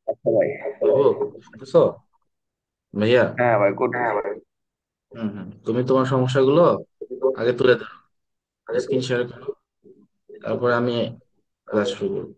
আচ্ছা ভাই। বাবু, শুনতেছো? ভাইয়া। হ্যাঁ ভাই, গুড। হুম হুম, তুমি তোমার সমস্যাগুলো আগে তুলে ধরো, স্ক্রিন শেয়ার করো, তারপরে আমি ক্লাস শুরু করবো।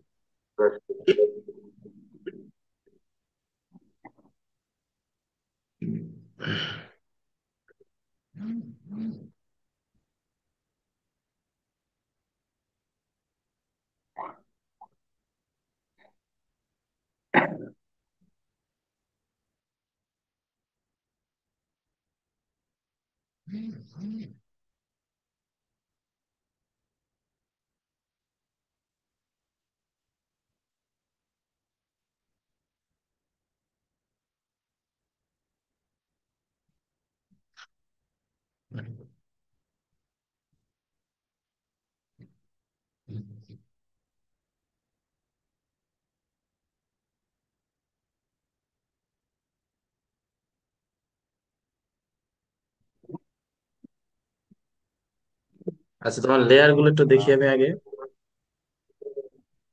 আচ্ছা, তোমার লেয়ার গুলো একটু দেখি আমি আগে।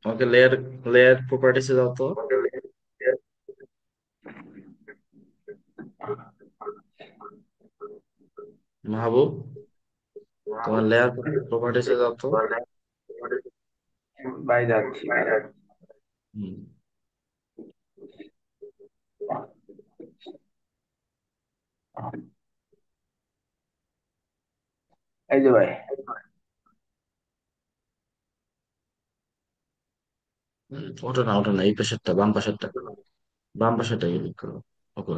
আমাকে লেয়ার লেয়ার প্রপার্টিসে যাও তো। মাহবুব, তোমার লেয়ার প্রপার্টিসে যাও তো। ভাই যাচ্ছি। হুম। এই যে ভাই। ওটা না, ওটা না, এই পাশেরটা, বাম পাশেরটা। বাম পাশেরটা ক্লিক করো। ওকে।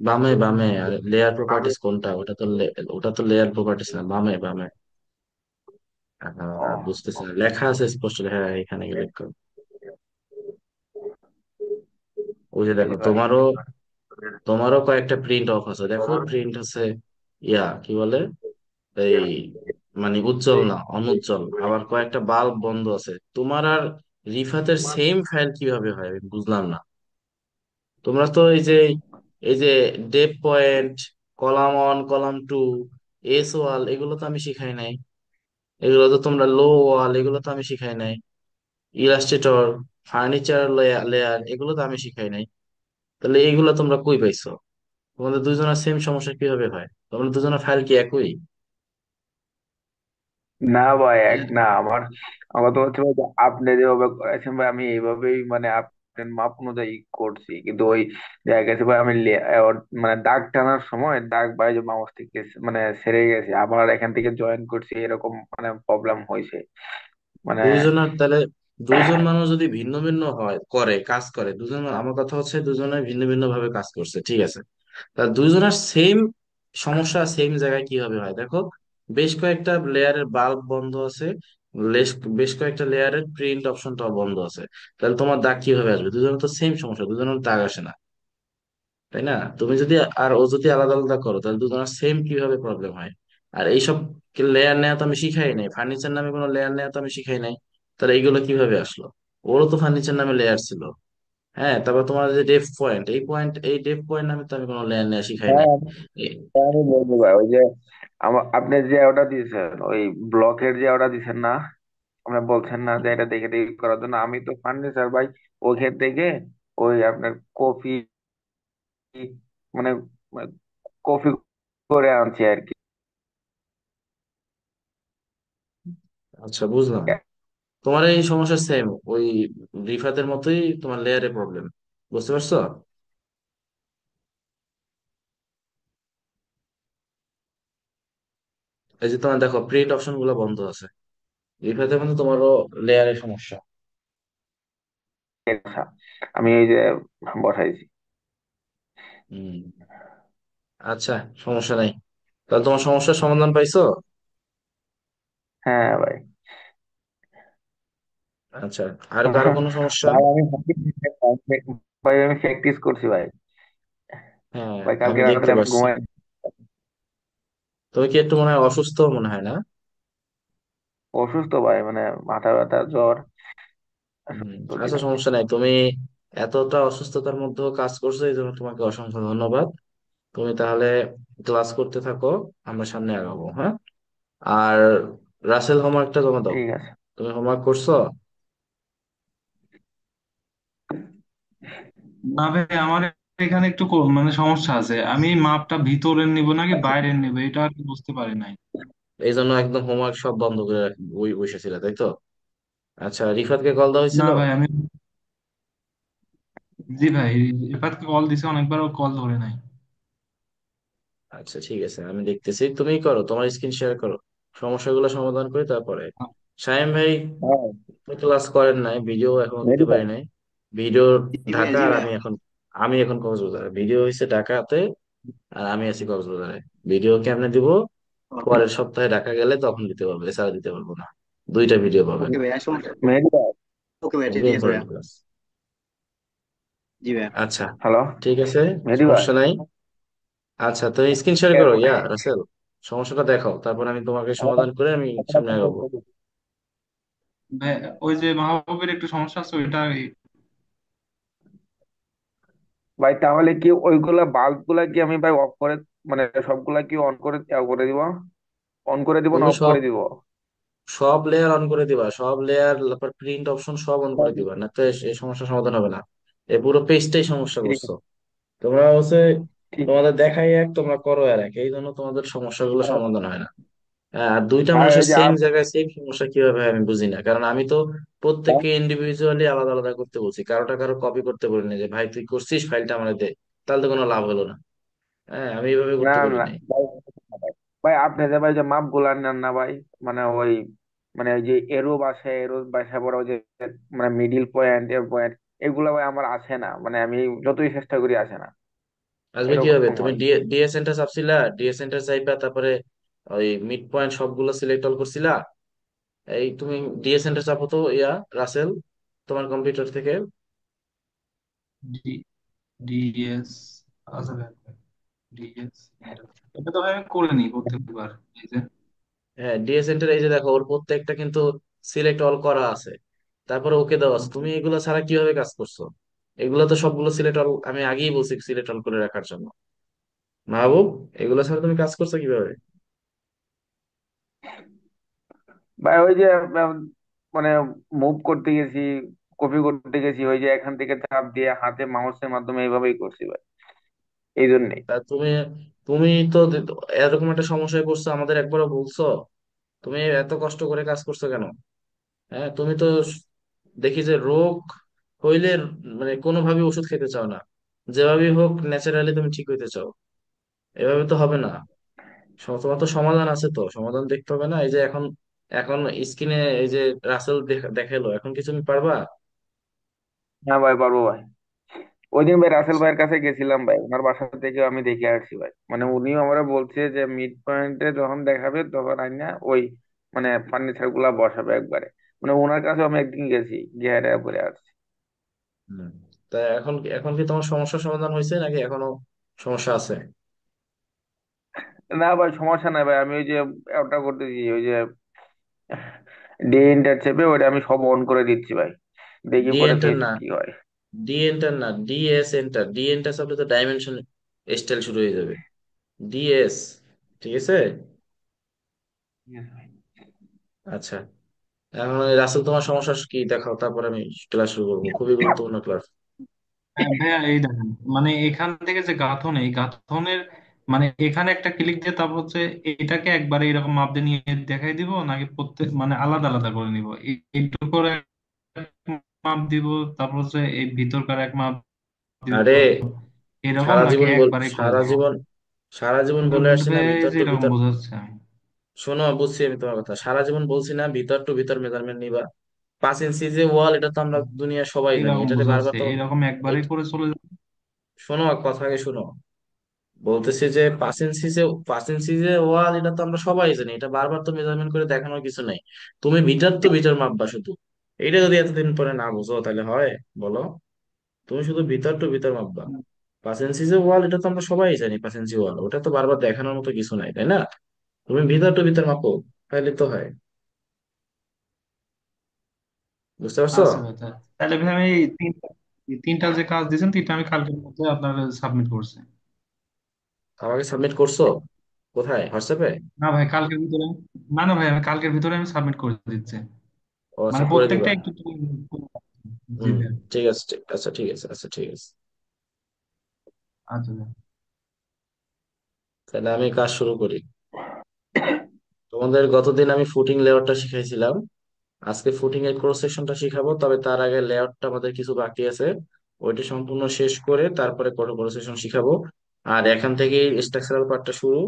বামে বামে, আর লেয়ার প্রপার্টিস কোনটা? ওটা তো লেয়ার প্রপার্টিস না, বামে বামে। ও, বুঝতেছি না, লেখা আছে স্পষ্ট, হ্যাঁ এখানে ক্লিক করো। ওই যে এই দেখো, যে ভাই। তোমারও কয়েকটা প্রিন্ট অফ আছে, দেখো প্রিন্ট আছে। কি বলে, এই মানে উজ্জ্বল না, অনুজ্জ্বল। আবার কয়েকটা বাল্ব বন্ধ আছে তোমার। আর রিফাতের সেম ফাইল কিভাবে হয় আমি বুঝলাম না। তোমরা তো এই যে ডেপ point, column one column two, as well, এগুলো তো আমি শিখাই নাই। এগুলো তো তোমরা লো ওয়াল, এগুলো তো আমি শিখাই নাই। ইলাস্ট্রেটর, ফার্নিচার লেয়ার, এগুলো তো আমি শিখাই নাই। তাহলে এগুলো তোমরা কই পাইছো? তোমাদের দুজনের সেম সমস্যা কিভাবে হয়? তোমাদের দুজনের ফাইল কি একই? না ভাই, এক হ্যাঁ, না। আমার তো হচ্ছে ভাই যে আপনি যেভাবে করেছেন ভাই, আমি এইভাবেই মানে আপনার মাপ অনুযায়ী করছি, কিন্তু ওই দেখা গেছে ভাই আমি মানে দাগ টানার সময় দাগ ভাই যে মাউস থেকে মানে ছেড়ে গেছে, আবার এখান থেকে জয়েন করছি, এরকম মানে প্রবলেম হয়েছে মানে। দুইজনের তাহলে, দুইজন মানুষ যদি ভিন্ন ভিন্ন হয়, কাজ করে দুজন, আমার কথা হচ্ছে দুজনে ভিন্ন ভিন্ন ভাবে কাজ করছে, ঠিক আছে। তা দুইজনের সেম সমস্যা সেম জায়গায় কিভাবে হয় দেখো। বেশ কয়েকটা লেয়ারের বাল্ব বন্ধ আছে, বেশ কয়েকটা লেয়ারের প্রিন্ট অপশনটাও বন্ধ আছে। তাহলে তোমার দাগ কিভাবে আসবে? দুজনের তো সেম সমস্যা, দুজনের দাগ আসে না, তাই না? তুমি যদি আর ও যদি আলাদা আলাদা করো, তাহলে দুজনের সেম কিভাবে প্রবলেম হয়? আর এইসব লেয়ার নেওয়া তো আমি শিখাই নাই, ফার্নিচার নামে কোনো লেয়ার নেওয়া তো আমি শিখাই নাই। তাহলে এইগুলো কিভাবে আসলো? ওরও তো ফার্নিচার নামে লেয়ার ছিল। হ্যাঁ, তারপর তোমার যে ডেপ পয়েন্ট, এই ডেপ পয়েন্ট নামে তো আমি কোনো লেয়ার নেওয়া শিখাই হ্যাঁ, নাই। আমি বলবো ভাই, ওই যে আপনি যে অর্ডার দিয়েছেন, ওই ব্লকের যে অর্ডার দিয়েছেন না, আপনি বলছেন না যে এটা দেখে দেখে করার জন্য, আমি তো ফার্নিচার ভাই ওখান থেকে ওই আপনার কপি মানে কপি করে আনছি আর কি। আচ্ছা, বুঝলাম। তোমার এই সমস্যা সেম ওই রিফাতের মতোই, তোমার লেয়ারে প্রবলেম। বুঝতে পারছো? এই যে তোমার দেখো প্রিন্ট অপশন গুলো বন্ধ আছে, রিফাতের মধ্যে তোমারও লেয়ারের সমস্যা। আচ্ছা, আমি এই যে বসাইছি। হম। আচ্ছা, সমস্যা নাই। তাহলে তোমার সমস্যার সমাধান পাইছো? হ্যাঁ ভাই। আচ্ছা, আর কারো কোনো সমস্যা? ভাই আমি ভাই আমি প্র্যাকটিস করছি ভাই। হ্যাঁ, ভাই আমি কালকে দেখতে রাতে আমি পারছি। ঘুমাই। তুমি কি একটু মনে হয় অসুস্থ মনে হয়, না? অসুস্থ ভাই, মানে মাথা ব্যথা, জ্বর, হম। সর্দি আচ্ছা, লাগছে। সমস্যা নাই। তুমি এতটা অসুস্থতার মধ্যেও কাজ করছো, এই জন্য তোমাকে অসংখ্য ধন্যবাদ। তুমি তাহলে ক্লাস করতে থাকো, আমরা সামনে আগাবো, হ্যাঁ? আর রাসেল, হোমওয়ার্কটা জমা দাও। ঠিক আছে। তুমি হোমওয়ার্ক করছো? না ভাই, আমার এখানে একটু মানে সমস্যা আছে। আমি মাপটা ভিতরের নিব নাকি বাইরের নিব এটা আর কি বুঝতে পারি নাই। এই জন্য একদম হোমওয়ার্ক সব বন্ধ করে বসেছিল, তাই তো? আচ্ছা, রিফাতকে কল দেওয়া না হয়েছিল? ভাই আমি, জি ভাই, রিফাতকে কল দিছে অনেকবার, ও কল ধরে নাই। আচ্ছা ঠিক আছে, আমি দেখতেছি, তুমি করো, তোমার স্ক্রিন শেয়ার করো, সমস্যাগুলো সমাধান করে তারপরে। শাইম ভাই হ্যাঁ। ক্লাস করেন নাই, ভিডিও এখনো দিতে মেহেদী ভাই। পারি নাই। ভিডিও জি ভাইয়া, ঢাকা, জি আর ভাইয়া। আমি এখন কক্সবাজারে, ভিডিও হয়েছে ঢাকাতে, আর আমি আছি কক্সবাজারে। ভিডিও কেমনে দিব? পরের সপ্তাহে ঢাকা গেলে তখন দিতে পারবো, এছাড়া দিতে পারবো না। দুইটা ভিডিও পাবেন। ওকে ভাইয়া, সমস্যা। মেহেদী ভাই। ওকে ভাইয়া, খুবই ঠিক আছে ভাইয়া। Important class. জি ভাইয়া। আচ্ছা হ্যালো। ঠিক আছে, মেহেদী ভাই। সমস্যা নাই। আচ্ছা, তুমি স্ক্রিন শেয়ার করো, রাসেল, সমস্যাটা দেখাও, তারপর আমি তোমাকে সমাধান করে আমি সামনে আগাবো। ভাই, ওই যে মাহবুবের একটু সমস্যা আছে ওইটা। ভাই তাহলে কি ওইগুলা বাল্ব গুলা কি আমি ভাই অফ করে, মানে সবগুলা কি অন করে করে দিব? অন করে দিব না তুমি অফ সব করে দিব? সব লেয়ার অন করে দিবা, সব লেয়ার, তারপর প্রিন্ট অপশন সব অন করে দিবা, না তো এই সমস্যার সমাধান হবে না। এই পুরো পেজটাই সমস্যা ঠিক করছো তোমরা হচ্ছে। ঠিক তোমাদের দেখাই এক, তোমরা করো আর এক, এই জন্য তোমাদের সমস্যাগুলো আর সমাধান হয় না। আর দুইটা আর মানুষের ওই যে সেম জায়গায় সেম সমস্যা কিভাবে হয় আমি বুঝি না, কারণ আমি তো হ্যাঁ? প্রত্যেককে ইন্ডিভিজুয়ালি আলাদা আলাদা করতে বলছি, কারোটা কারো কপি করতে বলিনি যে ভাই তুই করছিস ফাইলটা আমার দে, তাহলে তো কোনো লাভ হলো না। হ্যাঁ, আমি এইভাবে না করতে বলি না নাই। ভাই, ভাই আপনি যে ভাই যে মাপ গুলা নেন না ভাই, মানে ওই, মানে ওই যে এরো বাসা পড়া ওই যে, মানে মিডিল পয়েন্ট এর পয়েন্ট, এগুলা ভাই আমার আসে না, মানে আমি যতই চেষ্টা করি আসে না, আসবে কিভাবে? এরকম তুমি হয়। ডিএ সেন্টার চাপছিলা, ডিএ সেন্টার চাইবা, তারপরে ওই মিড পয়েন্ট সবগুলো সিলেক্ট অল করছিলা। এই তুমি ডিএ সেন্টার চাপো তো, রাসেল, তোমার কম্পিউটার থেকে। ডি ডিএস, আচ্ছা ভাই, ডিএস, এটা তো ভাই আমি করে নিই প্রত্যেকবার। এই যে হ্যাঁ, ডিএ সেন্টার, এই যে দেখো ওর প্রত্যেকটা কিন্তু সিলেক্ট অল করা আছে, তারপরে ওকে দেওয়া আছে। তুমি এগুলো ছাড়া কিভাবে কাজ করছো? এগুলো তো সবগুলো সিলেক্ট অল, আমি আগেই বলছি সিলেক্ট অল করে রাখার জন্য। মাহবুব, এগুলো ছাড়া তুমি কাজ করছো কিভাবে? ভাই ওই যে মানে মুভ করতে গেছি, কপি করতে গেছি, ওই যে এখান থেকে চাপ দিয়ে হাতে মাউসের মাধ্যমে এইভাবেই করছি ভাই, এই জন্যই। তা তুমি তুমি তো এরকম একটা সমস্যায় পড়ছো, আমাদের একবারও বলছো? তুমি এত কষ্ট করে কাজ করছো কেন? হ্যাঁ, তুমি তো দেখি যে রোগ হইলে মানে কোনোভাবে ওষুধ খেতে চাও না, যেভাবেই হোক ন্যাচারালি তুমি ঠিক হইতে চাও। এভাবে তো হবে না। তোমার তো সমাধান আছে, তো সমাধান দেখতে হবে না? এই যে এখন এখন স্ক্রিনে এই যে রাসেল দেখালো, এখন কি তুমি পারবা? হ্যাঁ ভাই পারবো ভাই। ওই দিন ভাই রাসেল ভাইয়ের কাছে গেছিলাম ভাই, ওনার বাসা থেকে আমি দেখে আসছি ভাই, মানে উনিও আমরা বলছে যে মিড পয়েন্টে যখন দেখাবে তখন আইনা ওই, মানে ফার্নিচার গুলা বসাবে একবারে, মানে ওনার কাছে আমি একদিন গেছি, গিয়ে পরে আসছি। হুম। তা এখন কি তোমার সমস্যার সমাধান হয়েছে নাকি এখনো সমস্যা আছে? না ভাই সমস্যা নাই ভাই, আমি ওই যে ওটা করতেছি, ওই যে ডে ইন্টার চেপে ওইটা আমি সব অন করে দিচ্ছি ভাই, দেখি ডি পরে এন্টার ফেস না, কি হয়। ডি এন্টার না, ডিএস এন্টার, ডি এন্টার সাথে তো ডাইমেনশন স্টাইল শুরু হয়ে যাবে। ডিএস, ঠিক আছে। Yes, ভাই। আচ্ছা, এখন ওই রাসেল তোমার সমস্যা কি দেখাও, তারপর আমি ক্লাস শুরু করবো, খুবই গুরুত্বপূর্ণ ক্লাস। হ্যাঁ ভাইয়া, এই দেখেন, মানে এখান থেকে যে গাঁথন, এই গাঁথনের মানে এখানে একটা ক্লিক দিয়ে তারপর হচ্ছে এটাকে একবারে এরকম মাপ দিয়ে নিয়ে দেখাই দিব নাকি প্রত্যেক মানে আলাদা আলাদা করে নিব? এইটুকু করে এক মাপ দিব, তারপর হচ্ছে এই ভিতরকার এক মাপ দিব, আরে, এরকম সারা নাকি জীবন একবারে করে সারা দিব? জীবন সারা জীবন বলে আসছি না, ভাইয়া এই ভিতর যে টু এরকম ভিতর। বোঝাচ্ছে আমি। শোনো, বুঝছি আমি তোমার কথা, সারা জীবন বলছি না ভিতর টু ভিতর মেজারমেন্ট নিবা। 5 ইঞ্চি যে ওয়াল, এটা তো আমরা দুনিয়া সবাই জানি, এইরকম এটাতে বারবার বোঝাচ্ছে, তো এরকম একবারে এই- করে চলে যাবে। শোনো, কথা আগে শোনো। বলতেছি যে 5 ইঞ্চি যে ওয়াল, এটা তো আমরা সবাই জানি, এটা বারবার তো মেজারমেন্ট করে দেখানোর কিছু নাই। তুমি ভিতর টু ভিতর মাপবা শুধু। এটা যদি এতদিন পরে না বুঝো তাহলে হয়, বলো? তুমি শুধু ভিতর টু ভিতর মাপবা। 5 ইঞ্চি যে ওয়াল, এটা তো আমরা সবাই জানি, 5 ইঞ্চি ওয়াল, ওটা তো বারবার দেখানোর মতো কিছু নাই, তাই না? তুমি ভিতর টু ভিতর মাপো, তাহলে তো হয়। বুঝতে পারছো? আচ্ছা ভাই, তাহলে ভাই আমি এই তিনটা যে কাজ দিয়েছেন, তিনটা আমি কালকের মধ্যে আপনার সাবমিট করছি। আমাকে সাবমিট করছো? কোথায়, হোয়াটসঅ্যাপে? না ভাই, কালকের ভিতরে না, না ভাই, আমি কালকের ভিতরে আমি সাবমিট করে দিচ্ছি। ও মানে আচ্ছা, করে প্রত্যেকটা দিবা। একটু জি হুম, ভাই। ঠিক আছে, আচ্ছা ঠিক আছে, আচ্ছা ঠিক আছে। আচ্ছা। তাহলে আমি কাজ শুরু করি। তোমাদের গতদিন আমি ফুটিং লেয়ারটা শিখাইছিলাম, আজকে ফুটিং এর ক্রস সেকশনটা শিখাবো, তবে তার আগে লেআউটটা আমাদের কিছু বাকি আছে, ওইটা সম্পূর্ণ শেষ করে তারপরে ক্রস সেকশন শিখাবো। আর এখান থেকে স্ট্রাকচারাল পার্টটা শুরু,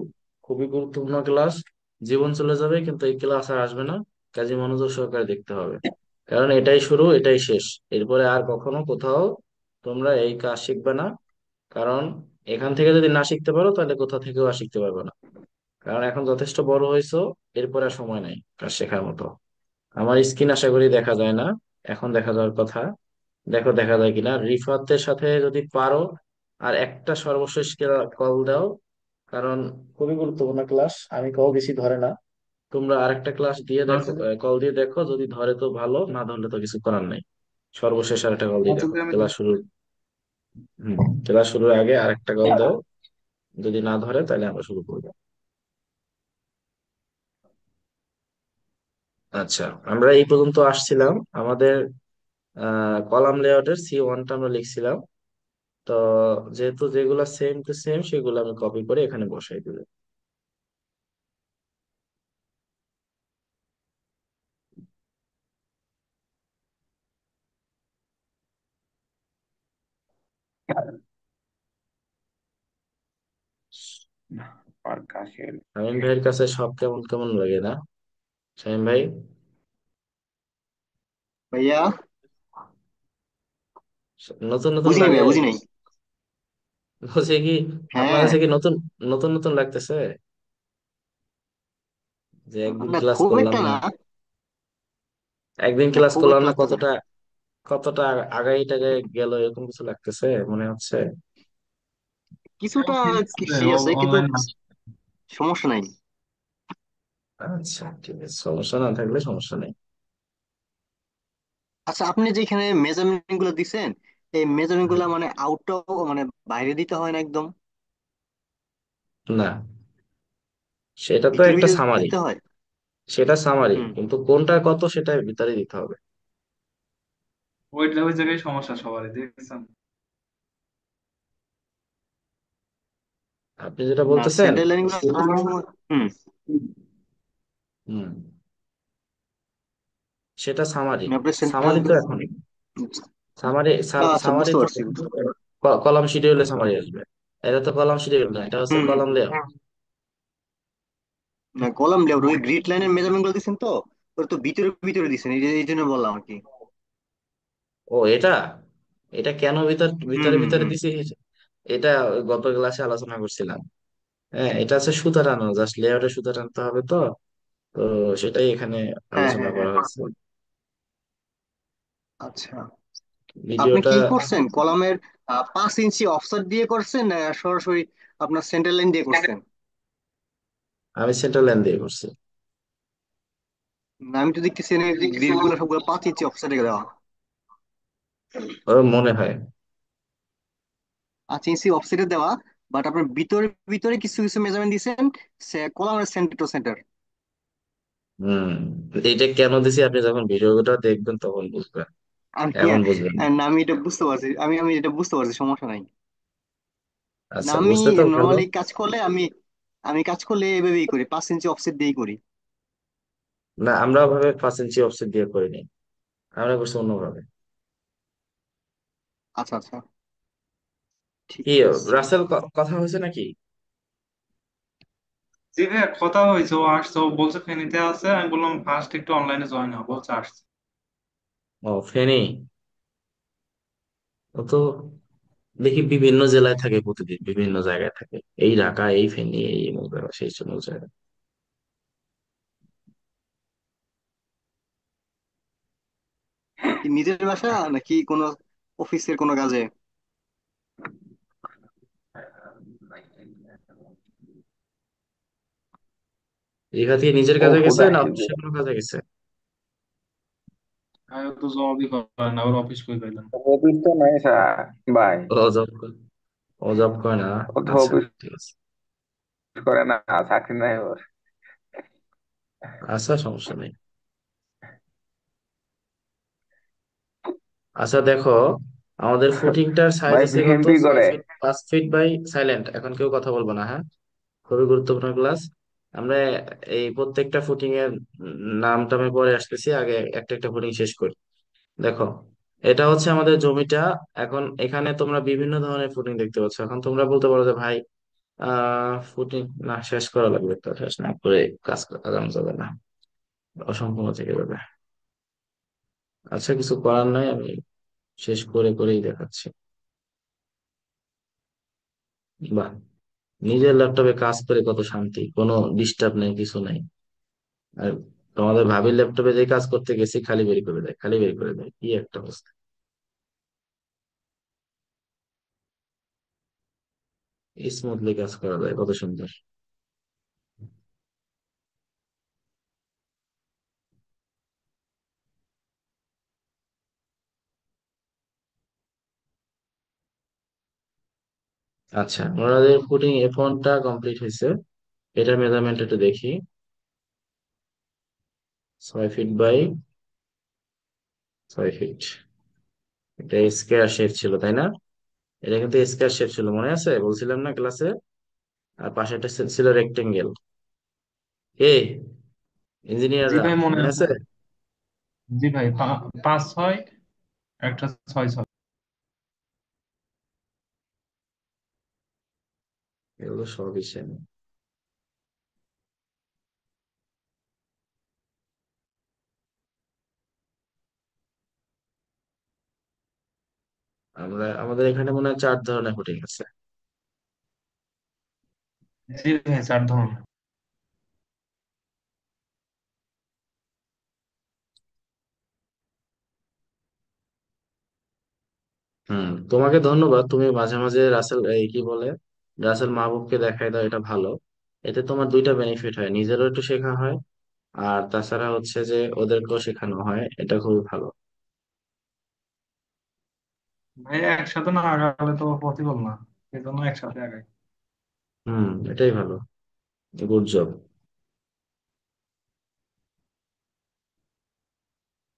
খুবই গুরুত্বপূর্ণ ক্লাস। জীবন চলে যাবে কিন্তু এই ক্লাস আর আসবে না, কাজে মনোযোগ সহকারে দেখতে হবে, কারণ এটাই শুরু এটাই শেষ। এরপরে আর কখনো কোথাও তোমরা এই কাজ শিখবে না, কারণ এখান থেকে যদি না শিখতে পারো তাহলে কোথা থেকেও আর শিখতে পারবে না, কারণ এখন যথেষ্ট বড় হয়েছো, এরপরে আর সময় নাই কাজ শেখার মতো। আমার স্ক্রিন আশা করি দেখা যায় না, এখন দেখা যাওয়ার কথা। দেখো দেখা যায় কিনা, রিফাতের সাথে যদি পারো আর একটা সর্বশেষ কল দাও, কারণ খুবই গুরুত্বপূর্ণ ক্লাস, আমি কল বেশি ধরে না। তোমরা আরেকটা ক্লাস দিয়ে দেখো, আচ্ছা। কল দিয়ে দেখো, যদি ধরে তো ভালো, না ধরলে তো কিছু করার নাই। সর্বশেষ আরেকটা কল দিয়ে আচ্ছা দেখো আমি ক্লাস শুরু। ক্লাস শুরুর আগে আরেকটা কল দাও, যদি না ধরে তাহলে আমরা শুরু করবো। আচ্ছা, আমরা এই পর্যন্ত আসছিলাম, আমাদের কলাম লেআউটের C1টা আমরা লিখছিলাম। তো যেহেতু যেগুলা সেম টু সেম সেগুলো আমি কপি করে এখানে বসাই দিলাম। আর কাশের শামীম ভাইয়ের কাছে সব কেমন কেমন লাগে না? শামীম ভাই, ভাইয়া, নতুন নতুন বুঝি নাই লাগে? ভাইয়া, বুঝি নাই। বলছি কি, আপনার হ্যাঁ। কাছে কি নতুন নতুন নতুন লাগতেছে যে একদিন না, ক্লাস খুব করলাম একটা না? না। একদিন না, ক্লাস খুব করলাম একটা না, লাগতেছে না। কতটা কতটা আগাই টাগাই গেল এরকম কিছু লাগতেছে মনে হচ্ছে? কিছুটা ঠিক আছে, সে আছে কিন্তু অনলাইন। সমস্যা নাই। আচ্ছা ঠিক আছে, সমস্যা না থাকলে সমস্যা নেই। আচ্ছা, আপনি যেখানে মেজারমেন্ট গুলো দিছেন, এই মেজারমেন্ট গুলো মানে আউটটাও মানে বাইরে দিতে হয় না একদম, না, সেটা তো ভিতরে একটা ভিতরে সামারি, দিতে হয়। সেটা সামারি, হুম। কিন্তু কোনটা কত সেটা ভিতরে দিতে হবে। ওই জায়গায় সমস্যা সবারই দেখছেন। আপনি যেটা না, বলতেছেন। সেন্টার লাইন গুলো সব সময়। হুম। হুম, সেটা সামারি। না, আপনার সেন্টার। সামারি তো এখন সামারি, আচ্ছা, সামারি বুঝতে তো পারছি। কলাম শিডিউলে সামারি আসবে। এটা তো কলাম শিডিউল না, এটা হচ্ছে হুম, হুম। Column layout. না, কলাম লেআউট ওই গ্রিড লাইনের মেজারমেন্ট গুলো দিচ্ছেন তো, ওটা তো ভিতরে ভিতরে দিচ্ছেন, এই জন্য বললাম আর কি। ও এটা, এটা কেন হুম, ভিতরে হুম, ভিতরে হুম। দিছি, এটা গত ক্লাসে আলোচনা করছিলাম। হ্যাঁ, এটা হচ্ছে সুতা টানো, জাস্ট লেআউটে সুতা টানতে হবে তো। তো সেটাই এখানে হ্যাঁ, আলোচনা হ্যাঁ, করা হ্যাঁ। হয়েছে। আচ্ছা, আপনি ভিডিওটা কি করছেন কলামের 5 ইঞ্চি অফসেট দিয়ে করছেন না সরাসরি আপনার সেন্টার লাইন দিয়ে করছেন? আমি সেন্ট্রাল লাইন দিয়ে করছি। না, আমি তো দেখতেছি গ্রিড গুলো সবগুলো 5 ইঞ্চি অফসেটে দেওয়া। ও মনে হয়। 5 ইঞ্চি অফসেটে দেওয়া, বাট আপনার ভিতরে ভিতরে কিছু কিছু মেজারমেন্ট দিচ্ছেন কলামের সেন্টার টু সেন্টার। হম, এটা কেন দিছি আপনি যখন ভিডিওটা দেখবেন তখন বুঝবেন, আমি এখন বুঝবেন না। না, আমি এটা বুঝতে পারছি, আমি এটা বুঝতে পারছি, সমস্যা নাই। না, আচ্ছা, আমি বুঝতে তো ভালো। নর্মালি কাজ করলে আমি কাজ করলে এভাবেই করি, 5 ইঞ্চি অফসেট দিয়েই করি। না, আমরা ওভাবে 5 ইঞ্চি অফসেট দিয়ে করিনি, আমরা করছি অন্যভাবে। আচ্ছা, আচ্ছা, ঠিক কি আছে। রাসেল, কথা হয়েছে নাকি? জি ভাইয়া, কথা হয়েছে, ও আসছে, ও বলছে ফেনীতে আছে, আমি বললাম ফার্স্ট একটু অনলাইনে জয়েন হবো, বলছে আসছে। ও ফেনী, ও তো দেখি বিভিন্ন জেলায় থাকে, প্রতিদিন বিভিন্ন জায়গায় থাকে, এই ঢাকা এই ফেনী এই মৌজারা সেই সব জায়গায়। কি নিজের বাসা নাকি কোনো অফিসের কোনো কাজে? দীঘা থেকে নিজের ও কাজে গেছে কোথায়? না অফিসের কোনো কাজে গেছে? আমি তো জবই করে না, ওর অফিস করে পেলাম। অফিস তো নাই স্যার ভাই। ও জব, ও জব করে না? ও তো আচ্ছা অফিস ঠিক আছে। করে না, চাকরি নাই ওর। আচ্ছা সমস্যা নেই। আচ্ছা দেখো, আমাদের ফুটিংটার সাইজ ভাই আছে কত, বিএনপি ছয় করে। ফিট 5 ফিট বাই, সাইলেন্ট, এখন কেউ কথা বলবো না, হ্যাঁ? খুবই গুরুত্বপূর্ণ ক্লাস। আমরা এই প্রত্যেকটা ফুটিং এর নাম টামে পরে আসতেছি, আগে একটা একটা ফুটিং শেষ করি। দেখো, এটা হচ্ছে আমাদের জমিটা। এখন এখানে তোমরা বিভিন্ন ধরনের ফুটিং দেখতে পাচ্ছ। এখন তোমরা বলতে পারো যে ভাই, ফুটিং না শেষ করা লাগবে, তো শেষ না করে কাজ আগানো যাবে না, অসম্পূর্ণ থেকে যাবে। আচ্ছা, কিছু করার নাই, আমি শেষ করে করেই দেখাচ্ছি। বাহ, নিজের ল্যাপটপে কাজ করে কত শান্তি, কোনো ডিস্টার্ব নেই, কিছু নেই। আর তোমাদের ভাবির ল্যাপটপে যে কাজ করতে গেছি, খালি বের করে দেয়, খালি বের করে দেয়, কি একটা অবস্থা। স্মুথলি কাজ করা যায়, কত সুন্দর। আচ্ছা, আমাদের পুটিং F1টা কমপ্লিট হয়েছে। এটার মেজারমেন্ট একটু দেখি। 6 ফিট বাই 6 ফিট। এটা স্কোয়ার শেপ ছিল, তাই না? এটা কিন্তু স্কোয়ার শেপ ছিল, মনে আছে বলছিলাম না ক্লাসে? আর পাশেটা ছিল রেক্টেঙ্গেল। এ জি ইঞ্জিনিয়াররা ভাই মনে মনে আছে। আছে? জি ভাই, 5 6, একটা 6 6। এগুলো সবই সেম। আমাদের এখানে মনে হয় 4 ধরনের পুটিং আছে। জি ভাই, 4 ধরনের। তোমাকে ধন্যবাদ, তুমি মাঝে মাঝে রাসেল, এই কি বলে, রাসেল মাহবুবকে দেখাই দাও, এটা ভালো। এতে তোমার দুইটা বেনিফিট হয়, নিজেরও একটু শেখা হয়, আর তাছাড়া হচ্ছে যে ওদেরকেও শেখানো হয়, এটা খুবই ভালো। ভাই একসাথে না আগালে তো পসিবল না, এই জন্য একসাথে আগাই। এটাই ভালো। Good job.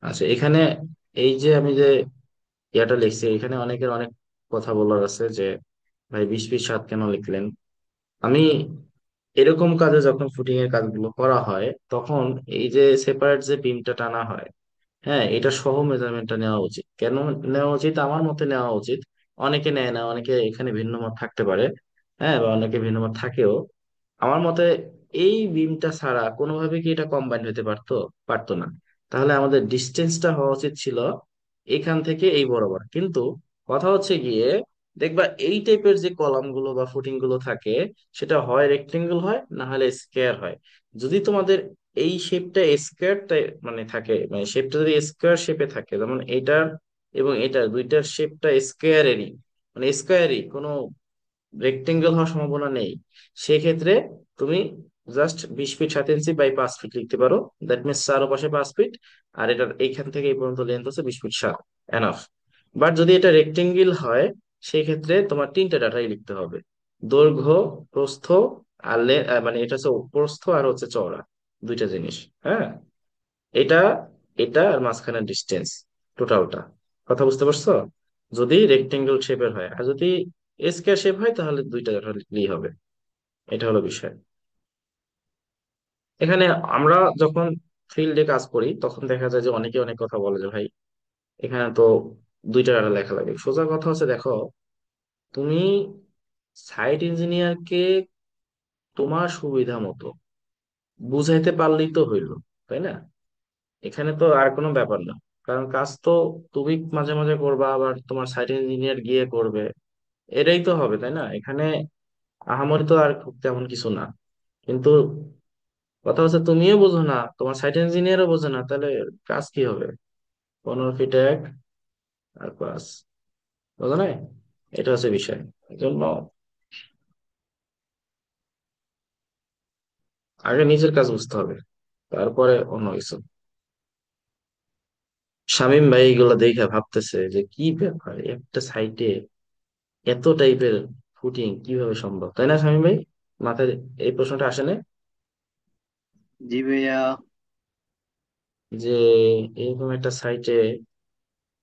আচ্ছা, এখানে এই যে আমি যে ইয়াটা লিখছি, এখানে অনেকের অনেক কথা বলার আছে যে ভাই 20 ফিট 7 কেন লিখলেন। আমি এরকম কাজে যখন ফুটিং এর কাজগুলো করা হয়, তখন এই যে সেপারেট যে বিমটা টানা হয়, হ্যাঁ, এটা সহ মেজারমেন্টটা নেওয়া উচিত। কেন নেওয়া উচিত? আমার মতে নেওয়া উচিত। অনেকে নেয় না, অনেকে এখানে ভিন্ন মত থাকতে পারে, হ্যাঁ, বা অনেকে ভিন্ন মত থাকেও। আমার মতে এই বিমটা ছাড়া কোনোভাবে কি এটা কম্বাইন্ড হতে পারতো? পারতো না। তাহলে আমাদের ডিস্টেন্সটা হওয়া উচিত ছিল এখান থেকে এই বরাবর। কিন্তু কথা হচ্ছে গিয়ে, দেখবা এই টাইপের যে কলাম গুলো বা ফুটিং গুলো থাকে, সেটা হয় রেক্টেঙ্গেল হয়, না হলে স্কোয়ার হয়। যদি তোমাদের এই শেপটা স্কোয়ার মানে থাকে, মানে শেপটা যদি স্কোয়ার শেপে থাকে, যেমন এইটার এবং এটার দুইটার শেপটা স্কোয়ারেরই, মানে স্কোয়ারই, কোনো রেক্টেঙ্গেল হওয়ার সম্ভাবনা নেই, সেক্ষেত্রে তুমি just 20 feet 7 inch by 5 feet লিখতে পারো। দ্যাট মিনস চারোপাশে 5 ফিট, আর এটার এইখান থেকে এই পর্যন্ত লেন্থ হচ্ছে 20 ফিট 7, এনাফ। বাট যদি এটা রেক্টেঙ্গেল হয়, সেই ক্ষেত্রে তোমার তিনটা ডাটাই লিখতে হবে: দৈর্ঘ্য, প্রস্থ, আর মানে এটা হচ্ছে প্রস্থ আর হচ্ছে চওড়া, দুইটা জিনিস। হ্যাঁ, এটা এটা আর মাঝখানের ডিস্টেন্স, টোটালটা। কথা বুঝতে পারছো? যদি রেক্টেঙ্গেল শেপের হয়, আর যদি স্কয়ার শেপ হয়, তাহলে দুইটা ডাটা লিখলেই হবে। এটা হলো বিষয়। এখানে আমরা যখন ফিল্ডে কাজ করি, তখন দেখা যায় যে অনেকে অনেক কথা বলে যে ভাই, এখানে তো দুইটা ডাটা লেখা লাগে। সোজা কথা হচ্ছে, দেখো, তুমি সাইট ইঞ্জিনিয়ারকে তোমার সুবিধা মতো বুঝাইতে পারলেই তো হইলো, তাই না? এখানে তো আর কোনো ব্যাপার না, কারণ কাজ তো তুমি মাঝে মাঝে করবা, আবার তোমার সাইট ইঞ্জিনিয়ার গিয়ে করবে, এটাই তো হবে, তাই না? এখানে আহামরি তো আর খুব তেমন কিছু না। কিন্তু কথা হচ্ছে, তুমিও বোঝো না, তোমার সাইট ইঞ্জিনিয়ারও বোঝে না, তাহলে কাজ কি হবে? 15 ফিট 1 আর 5, বোঝো না? এটা হচ্ছে বিষয়। এই জন্য আগে নিজের কাজ বুঝতে হবে, তারপরে অন্য কিছু। শামীম ভাই এগুলো দেখে ভাবতেছে যে কি ব্যাপার, একটা সাইটে এত টাইপের ফুটিং কিভাবে সম্ভব, তাই না শামীম ভাই? মাথায় এই প্রশ্নটা আসে না জি ভাইয়া। যে এরকম একটা সাইটে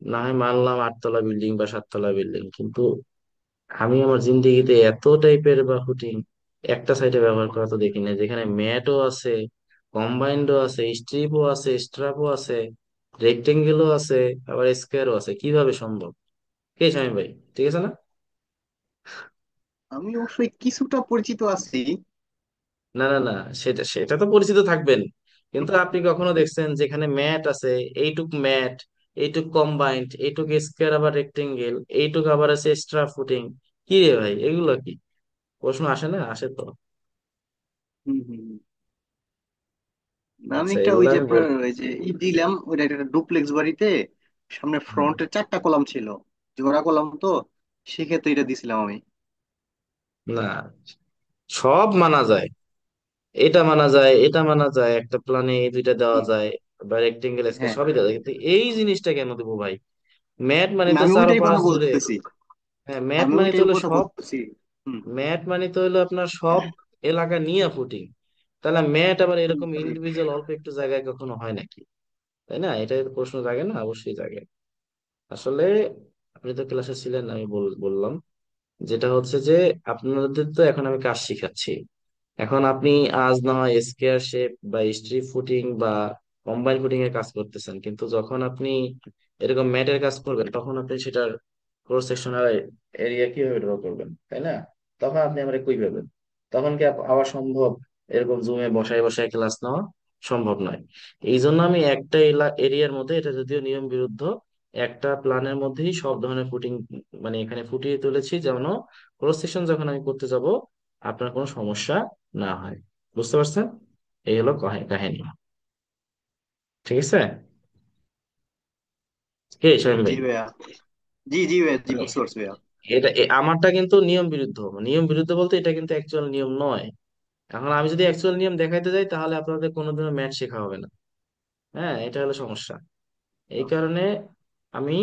না হয় মানলাম 8 তলা বিল্ডিং বা 7 তলা বিল্ডিং, কিন্তু আমি আমার জিন্দেগিতে এত টাইপের বা ফুটিং একটা সাইডে ব্যবহার করা তো দেখি না, যেখানে ম্যাটও আছে, কম্বাইন্ডও আছে, স্ট্রিপও আছে, স্ট্রাপও আছে, রেক্টেঙ্গেলও আছে, আবার স্কোয়ারও আছে। কিভাবে সম্ভব? কে শামিম ভাই, ঠিক আছে না? আমি অবশ্যই কিছুটা পরিচিত আছি। না না না, সেটা সেটা তো পরিচিত থাকবেন, কিন্তু আপনি কখনো দেখছেন যেখানে ম্যাট আছে, এইটুক ম্যাট, এইটুক কম্বাইন্ড, এইটুক স্কোয়ার আবার রেক্টেঙ্গেল, এইটুক আবার আছে স্ট্রাপ ফুটিং? কি রে ভাই, এগুলো কি? প্রশ্ন আসে না? আসে তো। হুম হুম হুম। আমি আচ্ছা, একটা ওই এগুলো যে আমি আপনার বল। ওই যে দিলাম ওইটা একটা ডুপ্লেক্স বাড়িতে, সামনে হুম। ফ্রন্টে 4টা কলাম ছিল, জোড়া কলাম তো, সেক্ষেত্রে এটা দিছিলাম আমি। না, সব মানা যায়, এটা মানা যায়, এটা মানা যায়, একটা প্ল্যানে এই দুইটা দেওয়া যায়, বা রেক্টেঙ্গেল স্কয়ার হ্যাঁ, সবই দেওয়া যায়, কিন্তু এই জিনিসটা কেন দেবো ভাই? ম্যাট মানে না তো আমি ওইটাই চারপাশ কথা জুড়ে। বলতেছি, হ্যাঁ, ম্যাট আমি মানে তো ওইটাই হলো কথা সব। বলতেছি। হুম। ম্যাট মানে তো হলো আপনার সব এলাকা নিয়ে ফুটিং। তাহলে ম্যাট আবার এরকম তাহলে ইন্ডিভিজুয়াল অল্প একটু জায়গায় কখনো হয় নাকি? তাই না? এটা প্রশ্ন জাগে না? অবশ্যই জাগে। আসলে আপনি তো ক্লাসে ছিলেন, আমি বললাম যেটা হচ্ছে যে আপনাদের তো এখন আমি কাজ শিখাচ্ছি। এখন আপনি আজ না হয় স্কোয়ার শেপ বা স্ট্রিপ ফুটিং বা কম্বাইন ফুটিং এর কাজ করতেছেন, কিন্তু যখন আপনি এরকম ম্যাটের কাজ করবেন তখন আপনি সেটার ক্রস সেকশনাল এরিয়া কিভাবে ড্র করবেন, তাই না? তখন আপনি আমরা কই পাবেন? তখন কি আবার সম্ভব এরকম জুমে বসায় বসায় ক্লাস নেওয়া? সম্ভব নয়। এই জন্য আমি একটা এরিয়ার মধ্যে, এটা যদিও নিয়ম বিরুদ্ধ, একটা প্ল্যানের মধ্যেই সব ধরনের ফুটিং মানে এখানে ফুটিয়ে তুলেছি, যেন ক্রস সেকশন যখন আমি করতে যাব আপনার কোনো সমস্যা না হয়। বুঝতে পারছেন? এই হলো কাহিনী। ঠিক আছে? কে শামিম জি ভাই? ভাইয়া, জি জি ভাইয়া, জি মানে বুঝতে পারছি ভাইয়া। আমারটা কিন্তু নিয়ম বিরুদ্ধ। নিয়ম বিরুদ্ধ বলতে এটা কিন্তু অ্যাকচুয়াল নিয়ম নয়। এখন আমি যদি অ্যাকচুয়াল নিয়ম দেখাইতে যাই তাহলে আপনাদের কোনোদিনও ম্যাথ শেখা হবে না। হ্যাঁ, এটা হলো সমস্যা। এই কারণে আমি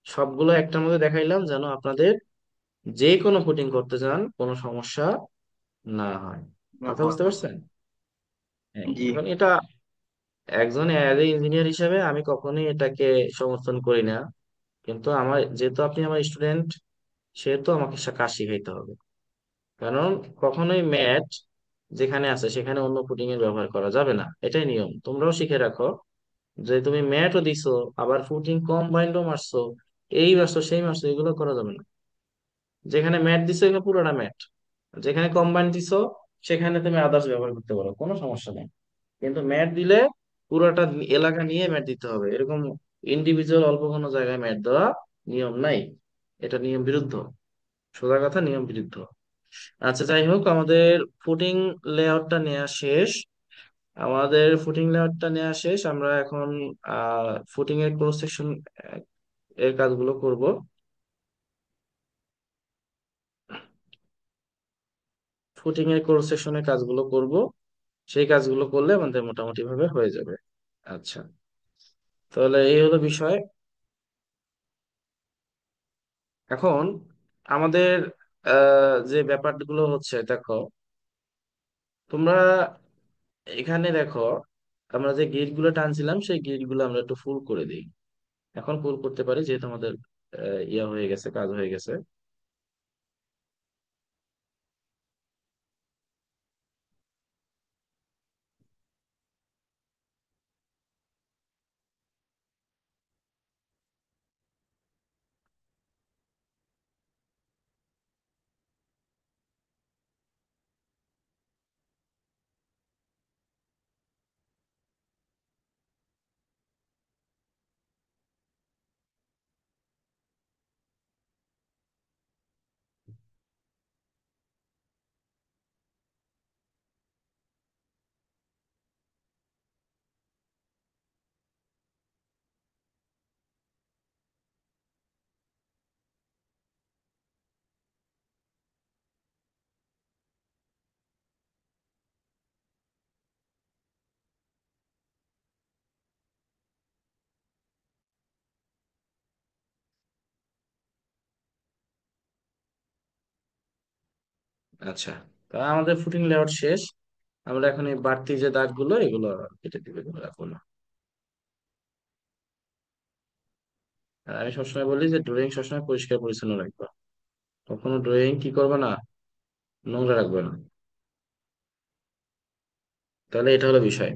সবগুলো একটার মধ্যে দেখাইলাম, যেন আপনাদের যে কোনো ফুটিং করতে চান কোনো সমস্যা না হয়। না কথা হয়। বুঝতে পারছেন? হ্যাঁ, জি। এখন এটা একজন অ্যাজ এ ইঞ্জিনিয়ার হিসেবে আমি কখনোই এটাকে সমর্থন করি না, কিন্তু আমার যেহেতু আপনি আমার স্টুডেন্ট, সেহেতু আমাকে কাজ শিখাইতে হবে। কারণ কখনোই ম্যাথ যেখানে আছে সেখানে অন্য ফুটিং এর ব্যবহার করা যাবে না, এটাই নিয়ম। তোমরাও শিখে রাখো যে তুমি ম্যাটও দিছো, আবার ফুটিং কম্বাইন্ডও মারছো, এই মারছো সেই মারছো, এগুলো করা যাবে না। যেখানে ম্যাট দিছো এখানে পুরোটা ম্যাট, যেখানে কম্বাইন্ড দিছো সেখানে তুমি আদার্স ব্যবহার করতে পারো, কোনো সমস্যা নেই। কিন্তু ম্যাট দিলে পুরোটা এলাকা নিয়ে ম্যাট দিতে হবে, এরকম ইন্ডিভিজুয়াল অল্প কোনো জায়গায় ম্যাট দেওয়া নিয়ম নাই। এটা নিয়ম বিরুদ্ধ। সোজা কথা, নিয়ম বিরুদ্ধ। আচ্ছা, যাই হোক, আমাদের ফুটিং লেআউটটা নেওয়া শেষ। আমরা এখন ফুটিং এর ক্রস সেকশন এর কাজগুলো করব। ফুটিং এর ক্রস সেকশনের কাজগুলো করব। সেই কাজগুলো করলে আমাদের মোটামুটি ভাবে হয়ে যাবে। আচ্ছা, তাহলে এই হলো বিষয়। এখন আমাদের যে ব্যাপারগুলো হচ্ছে, দেখো তোমরা এখানে দেখো, আমরা যে গেট গুলো টানছিলাম সেই গেট গুলো আমরা একটু ফুল করে দিই। এখন ফুল করতে পারি যেহেতু আমাদের ইয়া হয়ে গেছে, কাজ হয়ে গেছে। আচ্ছা, তা আমাদের ফুটিং লেআউট শেষ। আমরা এখন এই বাড়তি যে দাগগুলো এগুলো কেটে দিবে, এগুলো রাখবো না। আর আমি সবসময় বলি যে ড্রয়িং সবসময় পরিষ্কার পরিচ্ছন্ন রাখবা, কখনো ড্রয়িং কি করবে না, নোংরা রাখবে না। তাহলে এটা হলো বিষয়।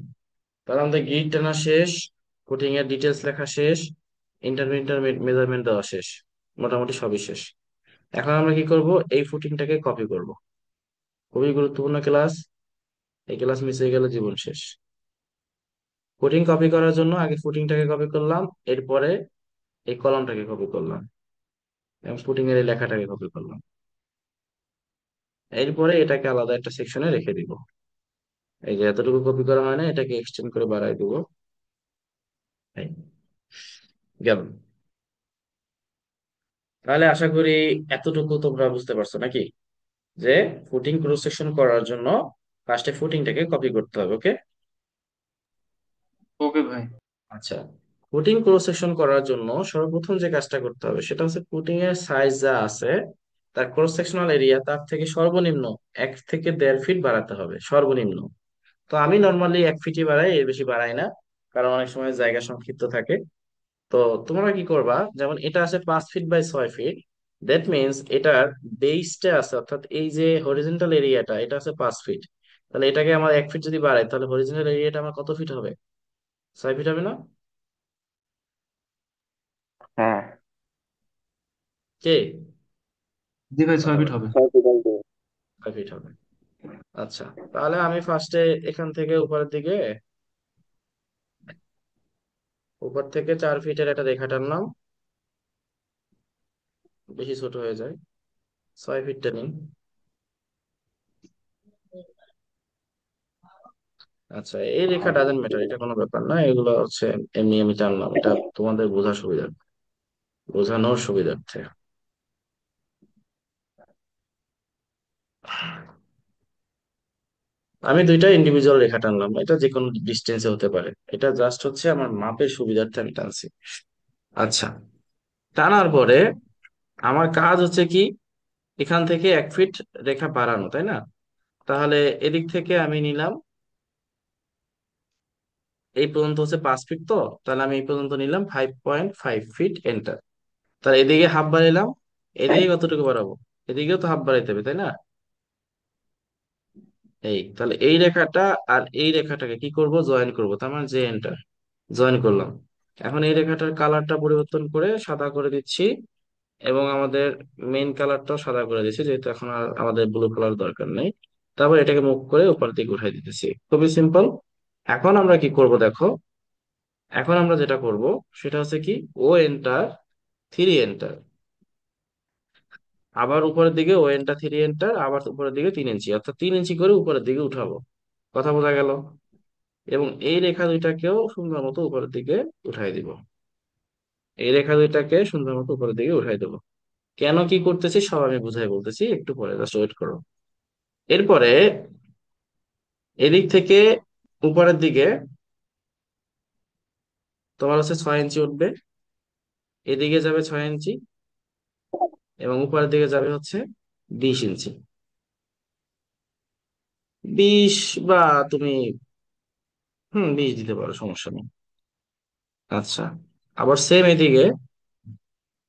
তাহলে আমাদের গ্রিড টানা শেষ, ফুটিং এর ডিটেলস লেখা শেষ, ইন্টারমিডিয়েট মেজারমেন্ট দেওয়া শেষ, মোটামুটি সবই শেষ। এখন আমরা কি করব, এই ফুটিংটাকে কপি করব। খুবই গুরুত্বপূর্ণ ক্লাস, এই ক্লাস মিস হয়ে গেলে জীবন শেষ। ফুটিং কপি করার জন্য আগে ফুটিংটাকে কপি করলাম, এরপরে এই কলামটাকে কপি করলাম, এবং ফুটিং এর এই লেখাটাকে কপি করলাম। এরপরে এটাকে আলাদা একটা সেকশনে রেখে দিব। এই যে এতটুকু কপি করা হয় না, এটাকে এক্সটেন্ড করে বাড়াই দিব। এই, গেল। তাহলে আশা করি এতটুকু তোমরা বুঝতে পারছো নাকি, যে ফুটিং ক্রস সেকশন করার জন্য ফার্স্টে ফুটিংটাকে কপি করতে হবে। ওকে। ওকে ভাই। আচ্ছা, ফুটিং ক্রস সেকশন করার জন্য সর্বপ্রথম যে কাজটা করতে হবে সেটা হচ্ছে ফুটিং এর সাইজ যা আছে, তার ক্রস সেকশনাল এরিয়া তার থেকে সর্বনিম্ন 1 থেকে 1.5 ফিট বাড়াতে হবে সর্বনিম্ন। তো আমি নর্মালি 1 ফিটই বাড়াই, এর বেশি বাড়াই না, কারণ অনেক সময় জায়গা সংক্ষিপ্ত থাকে। তো তোমরা কি করবা, যেমন এটা আছে 5 feet by 6 feet, that means এটার বেসটা আছে, অর্থাৎ এই যে হরিজন্টাল এরিয়াটা এটা আছে 5 ফিট। তাহলে এটাকে আমার 1 ফিট যদি বাড়াই, তাহলে হরিজন্টাল এরিয়াটা আমার কত ফিট হবে? 6 ফিট হবে না? হ্যাঁ, কে? জি ভাই, 6 ফিট হবে। 6 ফিট হবে। 6 ফিট হবে। আচ্ছা, তাহলে আমি ফার্স্টে এখান থেকে উপরের দিকে, উপর থেকে 4 ফিটের একটা রেখা টানলাম, বেশি ছোট হয়ে যায়, 6 ফিটটা নিন। আচ্ছা, এই রেখা ডাজেন্ট ম্যাটার, এটা কোনো ব্যাপার না, এগুলো হচ্ছে এমনি আমি টানলাম, এটা তোমাদের বোঝার সুবিধা, বোঝানোর সুবিধার্থে। আমি দুইটা ইন্ডিভিজুয়াল রেখা টানলাম, এটা যে কোনো ডিস্টেন্সে হতে পারে, এটা জাস্ট হচ্ছে আমার মাপের সুবিধার্থে আমি টানছি। আচ্ছা, টানার পরে আমার কাজ হচ্ছে কি, এখান থেকে 1 ফিট রেখা বাড়ানো, তাই না? তাহলে এদিক থেকে আমি নিলাম, এই পর্যন্ত হচ্ছে 5 ফিট, তো তাহলে আমি এই পর্যন্ত নিলাম 5.5 ফিট, এন্টার। তাহলে এদিকে হাফ বাড়াইলাম, এদিকে কতটুকু বাড়াবো? এদিকেও তো হাফ বাড়াইতে হবে, তাই না? এই তাহলে এই রেখাটা আর এই রেখাটাকে কি করব, জয়েন করব, তার মানে যে এন্টার, জয়েন করলাম। এখন এই রেখাটার কালারটা পরিবর্তন করে সাদা করে দিচ্ছি, এবং আমাদের মেইন কালারটাও সাদা করে দিচ্ছি, যেহেতু এখন আর আমাদের ব্লু কালার দরকার নেই। তারপর এটাকে মুভ করে উপর দিকে উঠাই দিতেছি, খুবই সিম্পল। এখন আমরা কি করব দেখো, এখন আমরা যেটা করব সেটা হচ্ছে কি, ও এন্টার, 3 এন্টার, আবার উপরের দিকে ও এন্টার, 3 এন্টার, আবার উপরের দিকে 3 ইঞ্চি, অর্থাৎ 3 ইঞ্চি করে উপরের দিকে উঠাবো। কথা বোঝা গেল? এবং এই রেখা দুইটাকেও সুন্দর মতো উপরের দিকে উঠাই দিব, এই রেখা দুইটাকে সুন্দর মতো উপরের দিকে উঠাই দেবো। কেন কি করতেছি সব আমি বুঝাই বলতেছি, একটু পরে, জাস্ট ওয়েট করো। এরপরে এদিক থেকে উপরের দিকে তোমার হচ্ছে 6 ইঞ্চি উঠবে, এদিকে যাবে 6 ইঞ্চি, এবং উপরের দিকে যাবে হচ্ছে 20 ইঞ্চি। 20, বা তুমি 20 দিতে পারো, সমস্যা নেই। আচ্ছা, আবার সেম এদিকে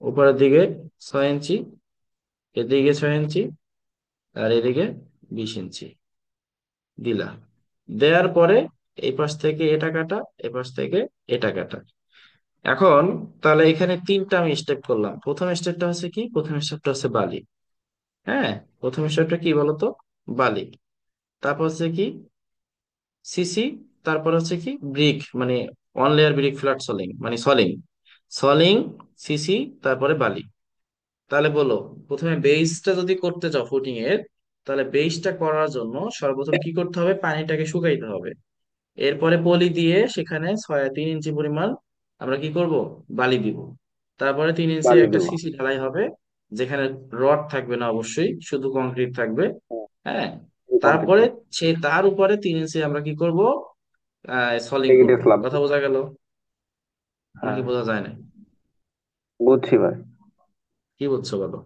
উপরের দিকে 6 ইঞ্চি, এদিকে 6 ইঞ্চি, আর এদিকে 20 ইঞ্চি দিলা। দেওয়ার পরে এই পাশ থেকে এটা কাটা, এই পাশ থেকে এটা কাটা। এখন তাহলে এখানে তিনটা আমি স্টেপ করলাম। প্রথম স্টেপটা হচ্ছে কি, প্রথম স্টেপটা হচ্ছে বালি। হ্যাঁ, প্রথম স্টেপটা কি বলতো, বালি। তারপর হচ্ছে কি, সিসি। তারপর হচ্ছে কি, ব্রিক, মানে one layer brick flat soling, মানে সলিং, সলিং, সিসি, তারপরে বালি। তাহলে বলো, প্রথমে বেসটা যদি করতে চাও ফুটিং এর, তাহলে বেসটা করার জন্য সর্বপ্রথম কি করতে হবে, পানিটাকে শুকাইতে হবে। এরপরে পলি দিয়ে সেখানে 3 ইঞ্চি পরিমাণ আমরা কি করব, বালি দিব। তারপরে 3 ইঞ্চির বালি একটা দিব। সিসি ঢালাই হবে, যেখানে রড থাকবে না, অবশ্যই শুধু কংক্রিট থাকবে। হ্যাঁ, কংক্রিট তারপরে থাকবে। সে তার উপরে 3 ইঞ্চি আমরা কি করব, সলিং এগিয়ে করব। স্ল্যাব কথা দিব। বোঝা গেল নাকি হ্যাঁ, বোঝা যায় না? বুঝছি ভাই। কি বুঝছো বলো?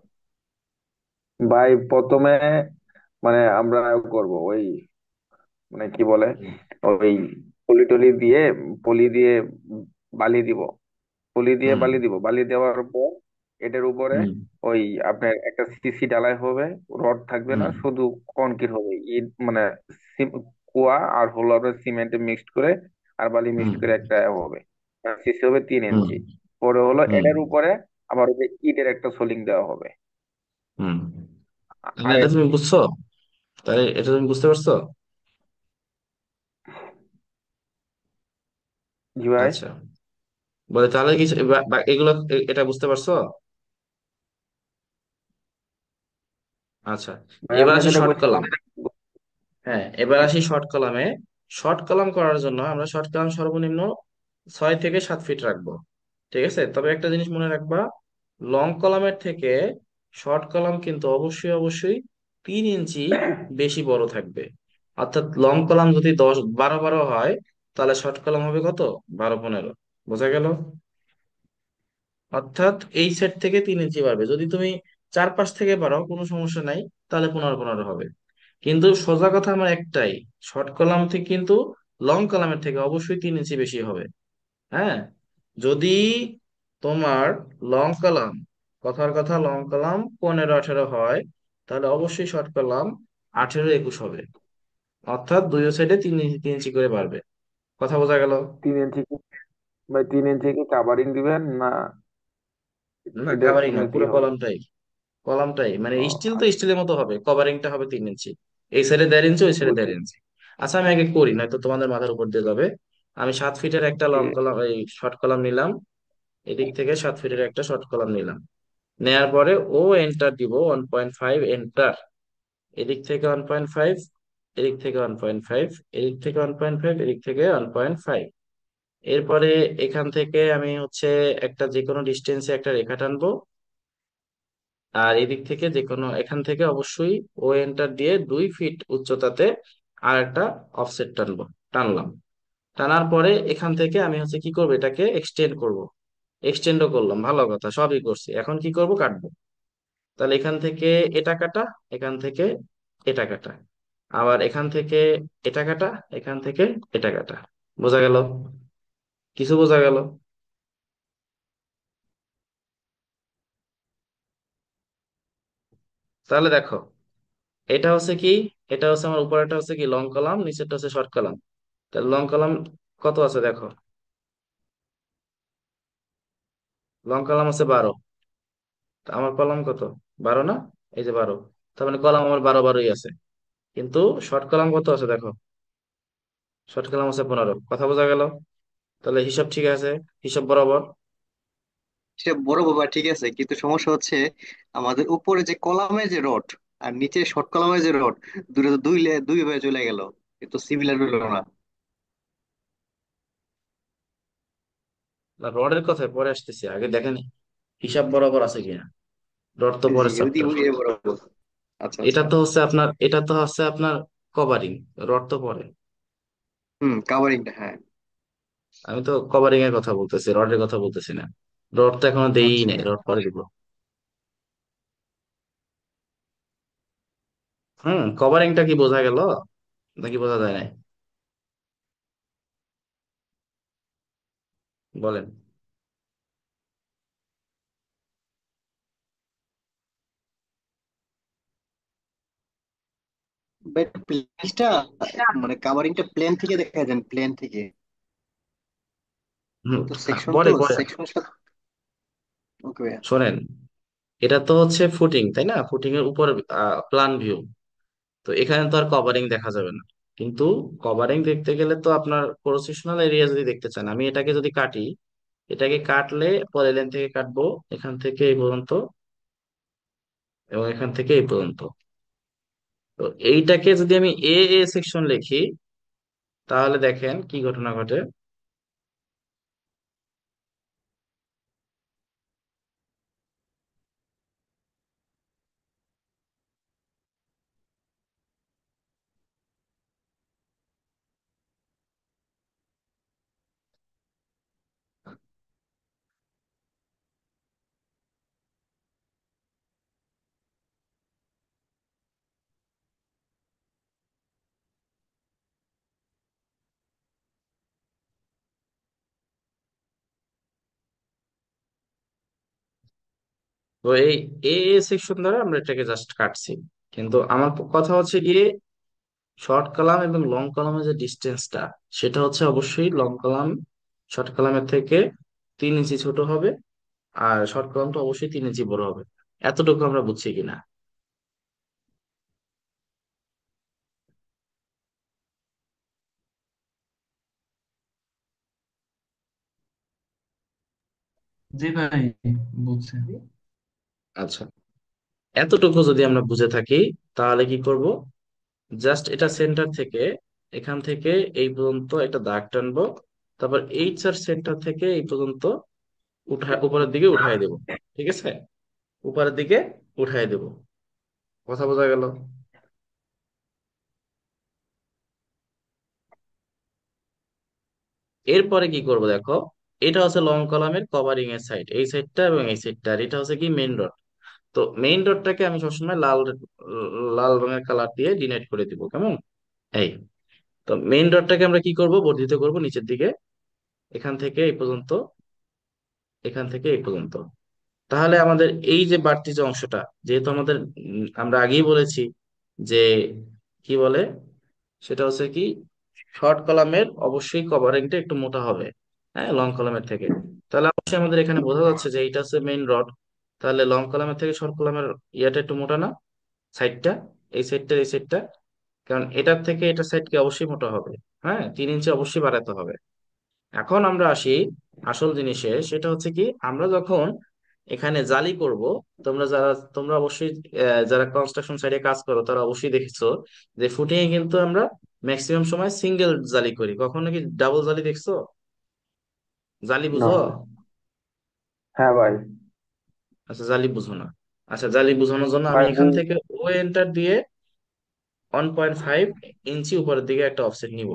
ভাই প্রথমে মানে আমরা করব ওই, মানে কি বলে, হুম। ওই পলি টলি দিয়ে, পলি দিয়ে বালি দিব। পলি দিয়ে হুম বালি দিব, বালি দেওয়ার পর এটার উপরে হুম ওই আপনার একটা সিসি ঢালাই হবে। রড থাকবে না, হুম শুধু কনক্রিট হবে, ইট মানে কুয়া আর হলো আপনার সিমেন্ট মিক্সড করে আর বালি হুম মিক্সড করে একটা হবে। সিসি হবে তিন হুম ইঞ্চি পরে হলো হুম এটার উপরে আবার ওই যে ইটের একটা সোলিং দেওয়া হবে। হুম। তাহলে আর এটা তুমি বুঝছো? তাহলে এটা তুমি বুঝতে পারছো? জি ভাই। আচ্ছা, বলে তাহলে কি এগুলো এটা বুঝতে পারছো? আচ্ছা, ভাই এবার আপনি আসি যেটা শর্ট বলছেন। কলাম। হ্যাঁ, এবার আসি শর্ট কলামে। শর্ট কলাম করার জন্য আমরা শর্ট কলাম সর্বনিম্ন 6 থেকে 7 ফিট রাখবো। ঠিক আছে, তবে একটা জিনিস মনে রাখবা, লং কলামের থেকে শর্ট কলাম কিন্তু অবশ্যই অবশ্যই 3 ইঞ্চি বেশি বড় থাকবে। অর্থাৎ লং কলাম যদি 10 12 12 হয়, তাহলে শর্ট কলাম হবে কত? 12 15। বোঝা গেল? অর্থাৎ এই সেট থেকে 3 ইঞ্চি বাড়বে। যদি তুমি 4 5 থেকে বাড়াও কোনো সমস্যা নাই, তাহলে 15 15 হবে। কিন্তু সোজা কথা আমার একটাই, শর্ট কলাম থেকে কিন্তু লং কলামের থেকে অবশ্যই 3 ইঞ্চি বেশি হবে। হ্যাঁ, যদি তোমার লং কলাম, কথার কথা লং কলাম 15 18 হয়, তাহলে অবশ্যই শর্ট কলাম 18 21 হবে। অর্থাৎ দুই সাইডে 3 ইঞ্চি 3 ইঞ্চি করে বাড়বে। কথা বোঝা গেল? 3 ইঞ্চি ভাই, 3 ইঞ্চি কি কাভারিং দিবেন না না, এটা কাভারিং না, এমনিতেই পুরো হবে? কলামটাই। কলামটাই মানে ও স্টিল তো আচ্ছা। স্টিলের মতো হবে, কভারিংটা হবে 3 ইঞ্চি। এই সাইডে 1.5 ইঞ্চি, ওই সাইডে বুঝছি। 1.5 ইঞ্চি। আচ্ছা, আমি আগে করি, নয়তো তোমাদের মাথার উপর দিয়ে যাবে। আমি 7 ফিটের একটা লং ঠিক আছে। কলাম, এই শর্ট কলাম নিলাম। এদিক থেকে 7 ফিটের একটা শর্ট কলাম নিলাম। নেয়ার পরে ও এন্টার দিব, 1.5 এন্টার। এদিক থেকে 1.5, এদিক থেকে 1.5, এদিক থেকে 1.5, এদিক থেকে 1.5। এরপরে এখান থেকে আমি হচ্ছে একটা যে কোনো ডিস্টেন্সে একটা রেখা টানবো। আর এদিক থেকে যে কোনো, এখান থেকে অবশ্যই ও এন্টার দিয়ে 2 ফিট উচ্চতাতে আর একটা অফসেট টানবো। টানলাম। টানার পরে এখান থেকে আমি হচ্ছে কি করবো, এটাকে এক্সটেন্ড করব। এক্সটেন্ডও করলাম, ভালো কথা, সবই করছি। এখন কি করব, কাটবো। তাহলে এখান থেকে এটা কাটা, এখান থেকে এটা কাটা, আবার এখান থেকে এটা কাটা, এখান থেকে এটা কাটা। বোঝা গেল? কিছু বোঝা গেল? তাহলে দেখো, এটা হচ্ছে কি, এটা হচ্ছে আমার উপরেটা হচ্ছে কি লং কলাম, নিচেরটা হচ্ছে শর্ট কলাম। তাহলে লং কলাম কত আছে দেখো, লং কলাম আছে 12। তা আমার কলাম কত? 12 না? এই যে 12। তার মানে কলাম আমার 12 12ই আছে। কিন্তু শর্ট কলাম কত আছে দেখো, শর্ট কলাম আছে 15। কথা বোঝা গেল? তাহলে হিসাব ঠিক আছে, হিসাব বরাবর। সে বড় বাবা ঠিক আছে, কিন্তু সমস্যা হচ্ছে আমাদের উপরে যে কলামের যে রড আর নিচে শর্ট কলামের যে রড, দুটো তো দুই ভাবে চলে গেল, কিন্তু সিমিলার হলো না। না, রডের কথায় পরে আসতেছি, আগে দেখেন হিসাব বরাবর আছে কিনা। রড তো জি, পরের চ্যাপ্টার। ওই বরাবর। আচ্ছা এটা আচ্ছা। তো হচ্ছে আপনার, এটা তো হচ্ছে আপনার কভারিং। রড তো পরে। হুম, কাভারিংটা, হ্যাঁ। আমি তো কভারিং এর কথা বলতেছি, রডের কথা বলতেছি না। রড তো এখনো দেই আচ্ছা। নাই, রড পরে দিব। কভারিংটা কি বোঝা গেল নাকি বোঝা যায় নাই? বলেন। বাট প্লেনটা, মানে কাভারিংটা প্লেন থেকে দেখা যায়, প্লেন থেকে। হুম, তো সেকশন, তো পরে পরে সেকশনের সাথে। ওকে ভাইয়া। শোনেন, এটা তো হচ্ছে ফুটিং, তাই না? ফুটিং এর উপর প্ল্যান ভিউ। তো এখানে তো আর কভারিং দেখা যাবে না। কিন্তু কভারিং দেখতে গেলে তো আপনার প্রসেশনাল এরিয়া যদি দেখতে চান, আমি এটাকে যদি কাটি, এটাকে কাটলে পরের লাইন থেকে কাটবো, এখান থেকে এই পর্যন্ত, এবং এখান থেকে এই পর্যন্ত। তো এইটাকে যদি আমি এ এ সেকশন লিখি, তাহলে দেখেন কি ঘটনা ঘটে। তো এই এ সেকশন দ্বারা আমরা এটাকে জাস্ট কাটছি। কিন্তু আমার কথা হচ্ছে গিয়ে শর্ট কলাম এবং লং কলামের যে ডিস্টেন্সটা, সেটা হচ্ছে অবশ্যই লং কলাম শর্ট কলামের থেকে 3 ইঞ্চি ছোট হবে, আর শর্ট কলামটা অবশ্যই 3 ইঞ্চি বড় হবে। এতটুকু আমরা বুঝছি কিনা? জি ভাই, বুঝছি। আচ্ছা, এতটুকু যদি আমরা বুঝে থাকি, তাহলে কি করব? জাস্ট এটা সেন্টার থেকে, এখান থেকে এই পর্যন্ত একটা দাগ টানবো। তারপর এইচ আর সেন্টার থেকে এই পর্যন্ত উপরের দিকে উঠাই দেব। ঠিক আছে, উপরের দিকে উঠাই দেব। কথা বোঝা গেল? এরপরে কি করব দেখো, এটা হচ্ছে লং কলামের কভারিং এর সাইড, এই সাইডটা এবং এই সাইডটা, আর এটা হচ্ছে কি মেইন রড। তো মেইন রডটাকে আমি সবসময় লাল লাল রঙের কালার দিয়ে ডিনাইট করে দিব, কেমন? এই, তো মেইন রডটাকে আমরা কি করব, বর্ধিত করব নিচের দিকে, এখান থেকে এই পর্যন্ত, এখান থেকে এই পর্যন্ত। তাহলে আমাদের এই যে বাড়তি যে অংশটা, যেহেতু আমাদের আমরা আগেই বলেছি যে কি বলে, সেটা হচ্ছে কি, শর্ট কলামের অবশ্যই কভারিংটা একটু মোটা হবে, হ্যাঁ, লং কলামের থেকে। তাহলে অবশ্যই আমাদের এখানে বোঝা যাচ্ছে যে এইটা হচ্ছে মেইন রড। তাহলে লং কলামের থেকে শর্ট কলামের ইয়াটা একটু মোটা না, সাইডটা, এই সাইডটা এই সাইডটা, কারণ এটার থেকে এটা সাইডকে অবশ্যই মোটা হবে। হ্যাঁ, 3 ইঞ্চি অবশ্যই বাড়াতে হবে। এখন আমরা আসি আসল জিনিসে, সেটা হচ্ছে কি, আমরা যখন এখানে জালি করব, তোমরা অবশ্যই যারা কনস্ট্রাকশন সাইডে কাজ করো তারা অবশ্যই দেখেছো যে ফুটিং এ কিন্তু আমরা ম্যাক্সিমাম সময় সিঙ্গেল জালি করি। কখনো কি ডাবল জালি দেখছো? জালি না। বুঝো? হ্যাঁ ভাই। আচ্ছা, জালি বুঝো না। আচ্ছা, জালি বোঝানোর জন্য আমি ভাই এখান থেকে ও এন্টার দিয়ে 1.5 ইঞ্চি উপরের দিকে একটা অফসেট নিব।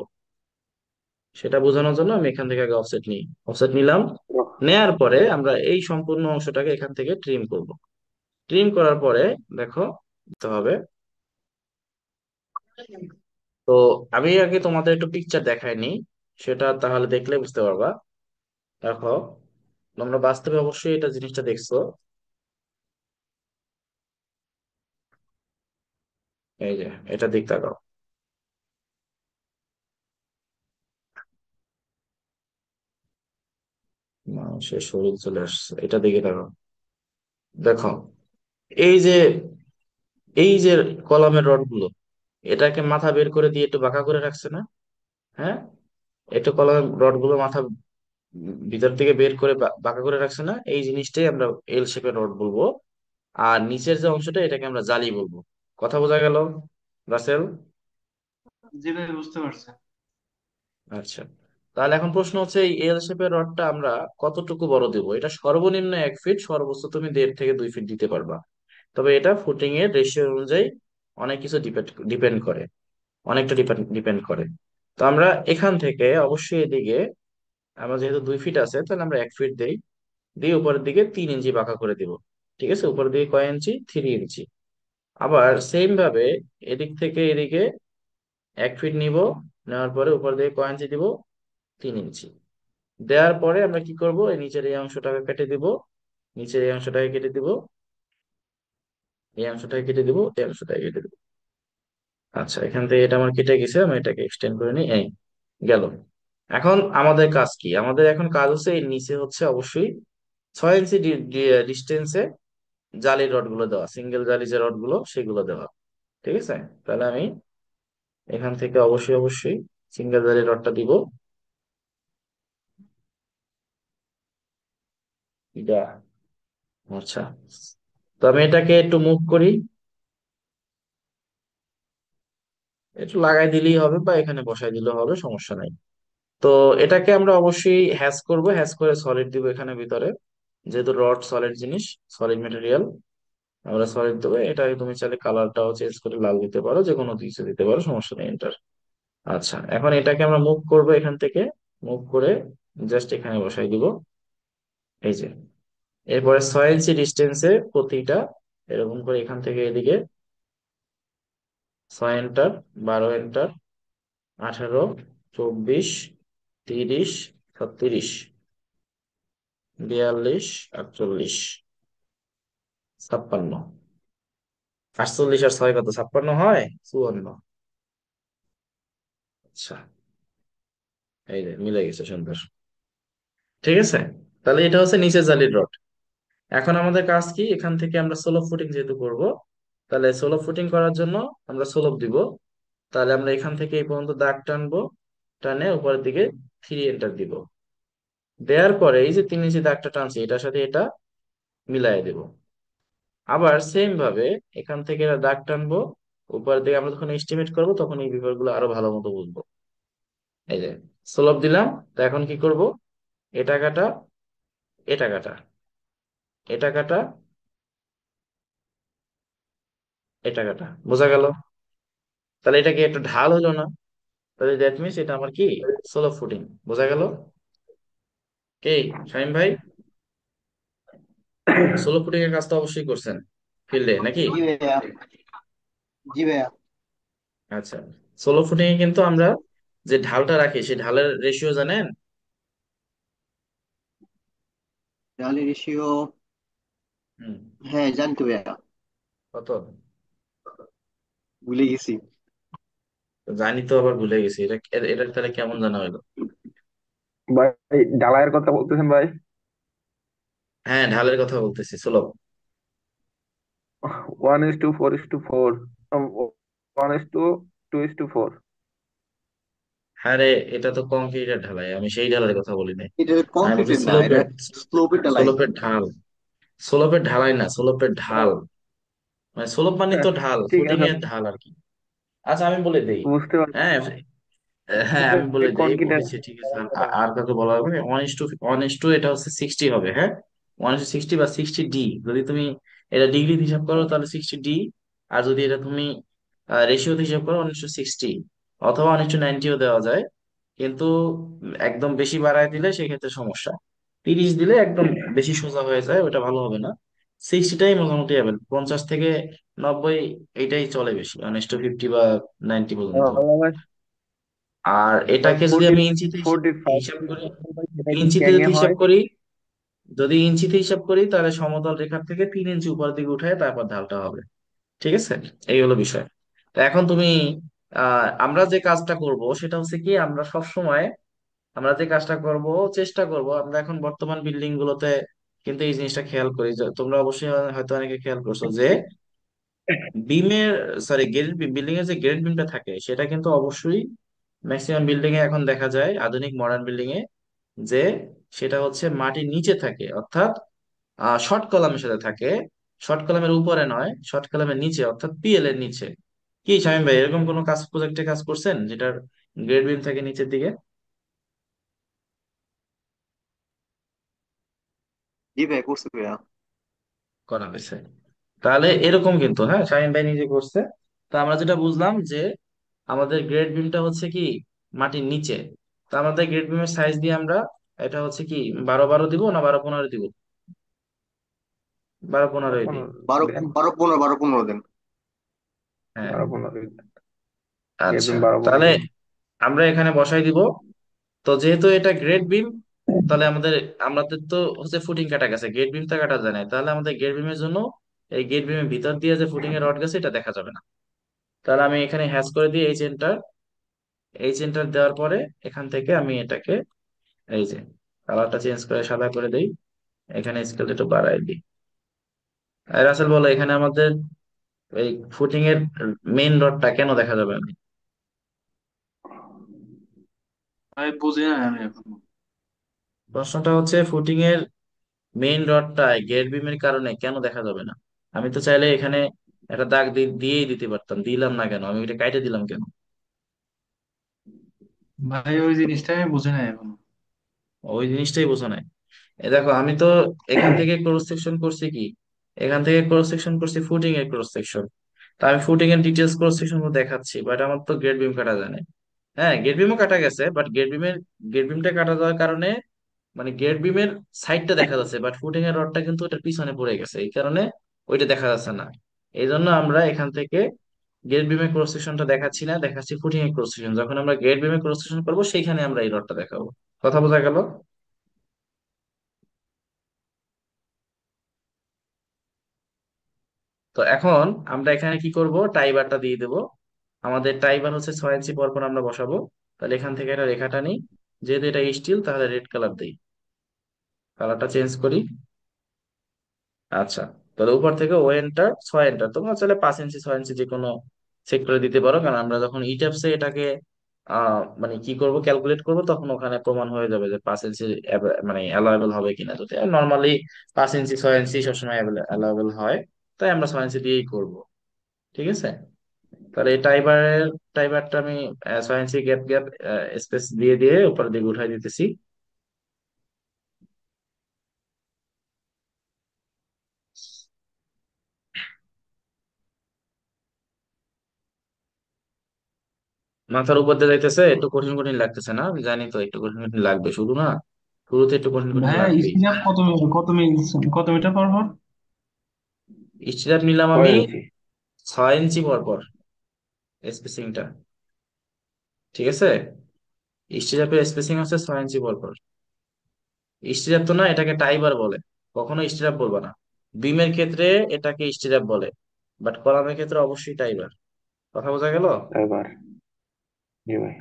সেটা বোঝানোর জন্য আমি এখান থেকে আগে অফসেট নিই, অফসেট নিলাম। নেয়ার পরে আমরা এই সম্পূর্ণ অংশটাকে এখান থেকে ট্রিম করব। ট্রিম করার পরে দেখো, দিতে হবে। তো আমি আগে তোমাদের একটু পিকচার দেখাইনি, সেটা তাহলে দেখলে বুঝতে পারবা। দেখো, তোমরা বাস্তবে অবশ্যই এটা জিনিসটা দেখছো। এই যে, এটা দিক তাকাও। মানুষের শরীর চলে আসছে, এটা দিকে তাকাও। দেখো, এই যে এই যে কলামের রড গুলো, এটাকে মাথা বের করে দিয়ে একটু বাঁকা করে রাখছে না? হ্যাঁ, একটু কলামের রড গুলো মাথা ভিতর থেকে বের করে বাঁকা করে রাখছে না? এই জিনিসটাই আমরা এল শেপের রড বলবো। আর নিচের যে অংশটা, এটাকে আমরা জালি বলবো। কথা বোঝা গেল, রাসেল? জি ভাই, বুঝতে পারছি। আচ্ছা, তাহলে এখন প্রশ্ন হচ্ছে, এই এল শেপের রডটা আমরা কতটুকু বড় দেবো? এটা সর্বনিম্ন 1 ফিট, সর্বোচ্চ তুমি 1.5 থেকে 2 ফিট দিতে পারবা। তবে এটা ফুটিং এর রেশিও অনুযায়ী অনেক কিছু ডিপেন্ড ডিপেন্ড করে, অনেকটা ডিপেন্ড ডিপেন্ড করে। তো আমরা এখান থেকে অবশ্যই এদিকে, আমরা যেহেতু 2 ফিট আছে, তাহলে আমরা 1 ফিট দেই, দিয়ে উপরের দিকে 3 ইঞ্চি বাঁকা করে দিব। ঠিক আছে, উপরের দিকে কয় ইঞ্চি? 3 ইঞ্চি। আবার সেম ভাবে এদিক থেকে এদিকে 1 ফিট নিব, নেওয়ার পরে উপর দিকে কয় ইঞ্চি দিব? 3 ইঞ্চি। দেওয়ার পরে আমরা কি করব, এই নিচের এই অংশটাকে কেটে দিব, নিচের এই অংশটাকে কেটে দিব, এই অংশটাকে কেটে দিব, এই অংশটাকে কেটে দিব। আচ্ছা, এখান থেকে এটা আমার কেটে গেছে, আমি এটাকে এক্সটেন্ড করে নিই, এই গেল। এখন আমাদের কাজ কি? আমাদের এখন কাজ হচ্ছে এই নিচে হচ্ছে অবশ্যই 6 ইঞ্চি ডিস্টেন্সে জালি রড গুলো দেওয়া, সিঙ্গেল জালি যে রড গুলো সেগুলো দেওয়া। ঠিক আছে, তাহলে আমি এখান থেকে অবশ্যই অবশ্যই সিঙ্গেল জালি রডটা দিব। এটা, আচ্ছা, তো আমি এটাকে একটু মুভ করি, একটু লাগাই দিলেই হবে বা এখানে বসাই দিলেও হবে, সমস্যা নাই। তো এটাকে আমরা অবশ্যই হ্যাশ করব, হ্যাশ করে সলিড দিব এখানে ভিতরে, যেহেতু রড সলিড জিনিস, সলিড মেটেরিয়াল, আমরা সলিড দেবো। এটা তুমি চাইলে কালারটাও চেঞ্জ করে লাল দিতে পারো, যে কোনো কিছু দিতে পারো, সমস্যা নেই এটার। আচ্ছা, এখন এটাকে আমরা মুভ করব এখান থেকে, মুভ করে জাস্ট এখানে বসাই দিব, এই যে। এরপরে 6 ইঞ্চি ডিস্টেন্সে প্রতিটা এরকম করে এখান থেকে এদিকে 6 এন্টার, 12 এন্টার, 18, 24, 30, 36, 42, 48, 56। 48 আর 6 কত? 56 হয়, 54। আচ্ছা, এই যে মিলে গেছে, সুন্দর। ঠিক আছে, তাহলে এটা হচ্ছে নিচের জালির রড। এখন আমাদের কাজ কি, এখান থেকে আমরা সোলো ফুটিং যেহেতু করব, তাহলে সোলো ফুটিং করার জন্য আমরা সোলপ দিব। তাহলে আমরা এখান থেকে এই পর্যন্ত দাগ টানবো, টানে উপরের দিকে 3 এন্টার দিব। দেওয়ার পরে এই যে 3 ইঞ্চি দাগটা টানছি, এটার সাথে এটা মিলাই দেব। আবার সেম ভাবে এখান থেকে দাগ টানবো, উপরের দিকে আমরা যখন এস্টিমেট করবো তখন এই বিভাগগুলো আরো ভালো মতো বুঝবো। এই যে সোলপ দিলাম। তো এখন কি করব, এটা কাটা, এটা কাটা, এটা কাটা, এটা কাটা, বোঝা গেল? তাহলে এটা কি একটা ঢাল হলো না? তাহলে দ্যাট মিনস এটা আমার কি, সোলো ফুটিং। বোঝা গেল? কে, শামিম ভাই, সোলো ফুটিং এর কাজ তো অবশ্যই করছেন ফিল্ডে নাকি? জি ভাইয়া। জি ভাইয়া। আচ্ছা, সোলো ফুটিং এ কিন্তু আমরা যে ঢালটা রাখি সেই ঢালের রেশিও জানেন? তাহলে রেশিও, হুম। হ্যাঁ জানতো ভাইয়া। কত? ভুলে গেছি। জানি তো, আবার ভুলে গেছি। এটা এটা তাহলে কেমন জানা হলো? ভাই ঢালাইয়ের কথা বলতেছেন ভাই? হ্যাঁ, ঢালের কথা বলতেছি, সোলো। 1:4:4, 1:2:4। হ্যাঁ রে, এটা তো কংক্রিটের ঢালাই, আমি সেই ঢালাইয়ের কথা বলি নাই। এটা আমি বলছি কংক্রিটের না, এটা স্লোপের। স্লোপের ঢালাই। স্লোপের ঢাল। স্লোপের ঢালাই না, স্লোপের ঢাল। মানে স্লোপ মানে তো ঢাল, ঠিক ফুটিং আছে, এর ঢাল আর কি। আচ্ছা, আমি বলে দেই। বুঝতে পারছি। হ্যাঁ, হ্যাঁ আমি বলে দেই, কনকিটের। বলেছি ঠিক আছে। আর কাউকে বলা হবে না। 1:1, এটা হচ্ছে 60 হবে, হ্যাঁ। 1:60 বা 60 ডি, যদি তুমি এটা ডিগ্রি হিসাব করো তাহলে 60 ডি। আর যদি এটা তুমি রেশিওতে হিসাব করো 1:60, অথবা 1:90ও দেওয়া যায়। কিন্তু একদম বেশি বাড়ায় দিলে সেক্ষেত্রে সমস্যা। 30 দিলে একদম বেশি সোজা হয়ে যায়, ওটা ভালো হবে না। 60টাই মোটামুটি হবে, 50 থেকে 90 এইটাই চলে বেশি, 1:50 বা 90 পর্যন্ত। ভাই আর ভাই এটাকে যদি 40, আমি ইঞ্চিতে হিসাব 45 হিসাব করি, সেটা কি ইঞ্চিতে ক্যাঙে যদি হিসাব হয়? করি, যদি ইঞ্চিতে হিসাব করি তাহলে সমতল রেখার থেকে 3 ইঞ্চি উপর দিকে উঠায় তারপর ঢালটা হবে। ঠিক আছে, এই হলো বিষয়। তো এখন তুমি আমরা যে কাজটা করব সেটা হচ্ছে কি, আমরা সব সময় আমরা যে কাজটা করব, চেষ্টা করব, আমরা এখন বর্তমান বিল্ডিং গুলোতে কিন্তু এই জিনিসটা খেয়াল করি, যে তোমরা অবশ্যই হয়তো অনেকে খেয়াল করছো যে বিমের, সরি গ্রেড বিম, বিল্ডিং এর যে গ্রেড বিমটা থাকে সেটা কিন্তু অবশ্যই ম্যাক্সিমাম বিল্ডিং এ এখন দেখা যায়, আধুনিক মডার্ন বিল্ডিং এ, যে সেটা হচ্ছে মাটির নিচে থাকে, অর্থাৎ শর্ট কলামের সাথে থাকে। শর্ট কলামের উপরে নয়, শর্ট কলামের নিচে, অর্থাৎ পিএল এর নিচে। কি শামীম ভাই, এরকম কোনো কাজ, প্রজেক্টে কাজ করছেন যেটার গ্রেড বিম থাকে নিচের দিকে? জি ভাই, করছি ভাইয়া। করা হয়েছে। তাহলে এরকম কিন্তু, হ্যাঁ, শামীম ভাই নিজে করছে। তো আমরা যেটা বুঝলাম যে আমাদের গ্রেড বিমটা হচ্ছে কি মাটির নিচে। তো আমাদের গ্রেড বিমের সাইজ দিয়ে আমরা এটা হচ্ছে কি 12-12 দিব না 12-15 দিব? 12-15 দিই। 15 বারো দেন। 12-15 দিন। হ্যাঁ। 12-15 আচ্ছা, এরকম 12-15 তাহলে দিন। আমরা এখানে বসাই দিব। তো যেহেতু এটা গ্রেড বিম, তাহলে আমাদের তো হচ্ছে ফুটিং কাটা গেছে, গেট বিমটা কাটা যায় না, তাহলে আমাদের গেট বিমের জন্য এই গেট বিমের ভিতর দিয়ে যে ফুটিং এর রড গেছে এটা দেখা যাবে না। তাহলে আমি এখানে হ্যাশ করে দিই এই চেনটা দেওয়ার পরে এখান থেকে আমি এটাকে, এই যে কালারটা চেঞ্জ করে সাদা করে দেই, এখানে স্কেল একটু বাড়াই দিই। আর রাসেল বলো, এখানে আমাদের এই ফুটিং এর মেইন রডটা কেন দেখা যাবে না? ভাই বুঝি না আমি এখন। প্রশ্নটা হচ্ছে ফুটিং এর মেইন রডটা গেট বিমের কারণে কেন দেখা যাবে না? আমি তো চাইলে এখানে একটা দাগ দিয়েই দিতে পারতাম, দিলাম না কেন, আমি এটা কাইটে দিলাম কেন? ভাই ওই জিনিসটা আমি বুঝি না এখন। ওই জিনিসটাই বোঝো নাই। দেখো, আমি তো এখান থেকে ক্রস সেকশন করছি কি, এখান থেকে ক্রস সেকশন করছি ফুটিং এর ক্রস সেকশন। তা আমি ফুটিং এর ডিটেলস ক্রস সেকশন দেখাচ্ছি, বাট আমার তো গেট বিম কাটা যায় নাই। হ্যাঁ, গেট বিমও কাটা গেছে, বাট গেট বিমটা কাটা যাওয়ার কারণে মানে গেট বিমের সাইডটা দেখা যাচ্ছে, বাট ফুটিং এর রডটা কিন্তু ওটার পিছনে পড়ে গেছে, এই কারণে ওইটা দেখা যাচ্ছে না। এই জন্য আমরা এখান থেকে গেট বিমের ক্রস সেকশনটা দেখাচ্ছি না, দেখাচ্ছি ফুটিং এর ক্রস সেকশন। যখন আমরা গেট বিমের ক্রস সেকশন করবো সেইখানে আমরা এই রডটা দেখাবো। কথা বোঝা গেল? তো এখন আমরা এখানে কি করব, টাইবারটা দিয়ে দেব। আমাদের টাইবার হচ্ছে 6 ইঞ্চি পর পর আমরা বসাবো। তাহলে এখান থেকে একটা রেখাটা নিই, যেহেতু এটা স্টিল তাহলে রেড কালার দিই, কালারটা চেঞ্জ করি। আচ্ছা, তাহলে উপর থেকে ও এন্টার 6 এন্টার, তোমরা চাইলে 5 ইঞ্চি 6 ইঞ্চি যে কোনো সেক্টরে দিতে পারো, কারণ আমরা যখন ইটাপসে এটাকে মানে কি করব, ক্যালকুলেট করব, তখন ওখানে প্রমাণ হয়ে যাবে যে 5 ইঞ্চি মানে অ্যালাউয়েবল হবে কিনা। তো নর্মালি 5 ইঞ্চি 6 ইঞ্চি সবসময় অ্যালাউয়েবল হয়, তাই আমরা 6 ইঞ্চি দিয়েই করব। ঠিক আছে, তাহলে এই টাইবারটা আমি 6 ইঞ্চি গ্যাপ গ্যাপ স্পেস দিয়ে দিয়ে উপরের দিকে উঠাই দিতেছি। মাথার উপর দিয়ে যাইতেছে, একটু কঠিন কঠিন লাগতেছে না? আমি জানি তো একটু কঠিন কঠিন লাগবে, শুরু না, শুরুতে একটু কঠিন কঠিন ভাইয়া লাগবেই। স্টিল কত মিটার পর পর? স্টিরাপ নিলাম ছয় আমি ইঞ্চি 6 ইঞ্চি পর পর স্পেসিংটা। ঠিক আছে, স্টিরাপের স্পেসিং হচ্ছে 6 ইঞ্চি পর পর। স্টিরাপ তো না, এটাকে টাইবার বলে, কখনো স্টিরাপ বলবা না। বিমের ক্ষেত্রে এটাকে স্টিরাপ বলে, বাট কলামের ক্ষেত্রে অবশ্যই টাইবার। কথা বোঝা গেল? এবার। জি ভাই।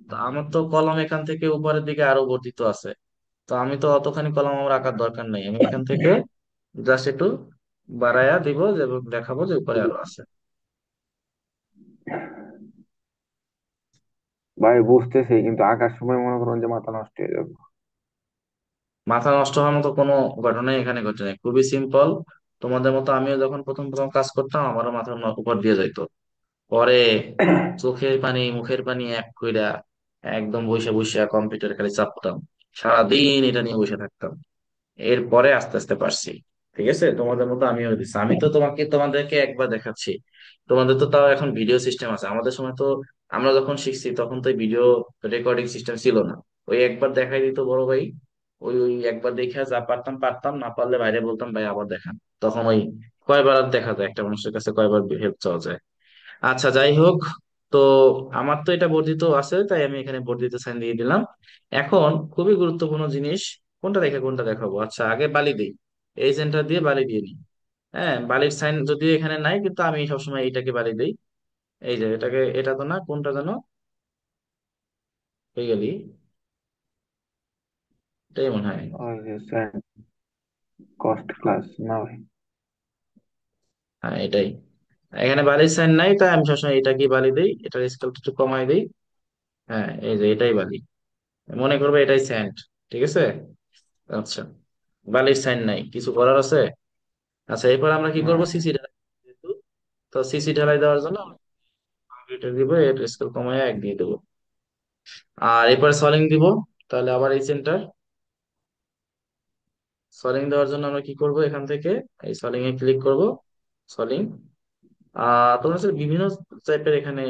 তো আমার তো কলম এখান থেকে উপরের দিকে আরো বর্ধিত আছে, তো আমি তো অতখানি কলম আমার আঁকার দরকার নেই, আমি এখান থেকে জাস্ট একটু বাড়ায়া দিব এবং দেখাবো যে উপরে আরো আছে। ভাই বুঝতেছি, কিন্তু আঁকার সময় মনে করুন যে মাথা নষ্ট হয়ে যাবে। মাথা নষ্ট হওয়ার মতো কোনো ঘটনাই এখানে ঘটে নাই, খুবই সিম্পল। তোমাদের মতো আমিও যখন প্রথম প্রথম কাজ করতাম, আমারও মাথার উপর দিয়ে যাইতো। পরে চোখের পানি মুখের পানি এক কইরা একদম বসে বসে কম্পিউটার খালি চাপতাম, সারাদিন এটা নিয়ে বসে থাকতাম। এরপরে আস্তে আস্তে পারছি। ঠিক আছে, তোমাদের মতো আমিও দিচ্ছি, আমি তো তোমাদেরকে একবার দেখাচ্ছি। তোমাদের তো তাও এখন ভিডিও সিস্টেম আছে, আমাদের সময় তো আমরা যখন শিখছি তখন তো ভিডিও রেকর্ডিং সিস্টেম ছিল না। ওই একবার দেখাই দিত বড় ভাই, ওই ওই একবার দেখে যা পারতাম পারতাম, না পারলে বাইরে বলতাম ভাই আবার দেখান। তখন ওই কয়বার আর দেখা যায়, একটা মানুষের কাছে কয়বার হেল্প চাওয়া যায়। আচ্ছা, যাই হোক। তো আমার তো এটা বর্ধিত আছে, তাই আমি এখানে বর্ধিত সাইন দিয়ে দিলাম। এখন খুবই গুরুত্বপূর্ণ জিনিস, কোনটা দেখে কোনটা দেখাবো। আচ্ছা, আগে বালি দিই, এই সেন্টার দিয়ে বালি দিয়ে নিই। হ্যাঁ, বালির সাইন যদিও এখানে নাই, কিন্তু আমি সবসময় এইটাকে বালি দিই। এই যে এটাকে, এটা তো না, কোনটা যেন হয়ে গেলি, এটাই মনে হয়। ওই যে স্যার, কস্ট ক্লাস না ভাই? হ্যাঁ, এটাই। এখানে বালির সাইন নাই, তাই আমি সবসময় এটাকে বালি দিই, এটার স্কেলটা একটু কমাই দিই। হ্যাঁ, এই যে এটাই বালি, মনে করবে এটাই স্যান্ড। ঠিক আছে। আচ্ছা, বালির সাইন নাই, কিছু করার আছে? আচ্ছা, এরপর আমরা কি না। করবো, সিসি ঢালাই যেহেতু, তো সিসি ঢালাই দেওয়ার জন্য এটা দিব, এর স্কেল কমায় 1 দিয়ে দেবো। আর এরপরে সলিং দিব, তাহলে আবার এই সেন্টার। সলিং দেওয়ার জন্য আমরা কি করব, এখান থেকে এই সলিং এ ক্লিক করব। সলিং, তোমার কাছে বিভিন্ন টাইপের এখানে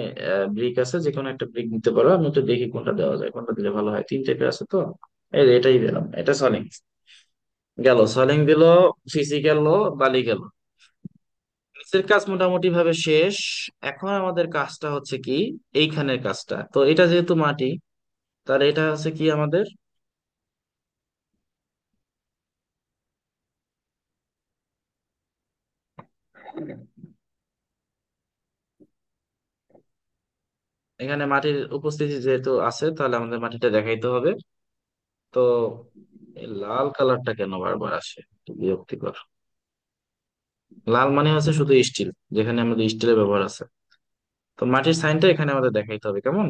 ব্রিক আছে, যে কোনো একটা ব্রিক নিতে পারো। আমি তো দেখি কোনটা দেওয়া যায়, কোনটা দিলে ভালো হয়, 3 টাইপের আছে তো। এই যে এটাই দিলাম, এটা সলিং গেল, সলিং দিল, সিসি গেল, বালি গেল। নিচের কাজ মোটামুটি ভাবে শেষ। এখন আমাদের কাজটা হচ্ছে কি, এইখানের কাজটা। তো এটা যেহেতু মাটি, তাহলে এটা হচ্ছে কি আমাদের, এখানে মাটির উপস্থিতি যেহেতু আছে, তাহলে আমাদের মাটিটা দেখাইতে হবে। তো এই লাল কালারটা কেন বারবার আসে, একটু বিরক্তিকর। লাল মানে হচ্ছে শুধু স্টিল, যেখানে আমাদের স্টিলের ব্যবহার আছে। তো মাটির সাইনটা এখানে আমাদের দেখাইতে হবে, কেমন?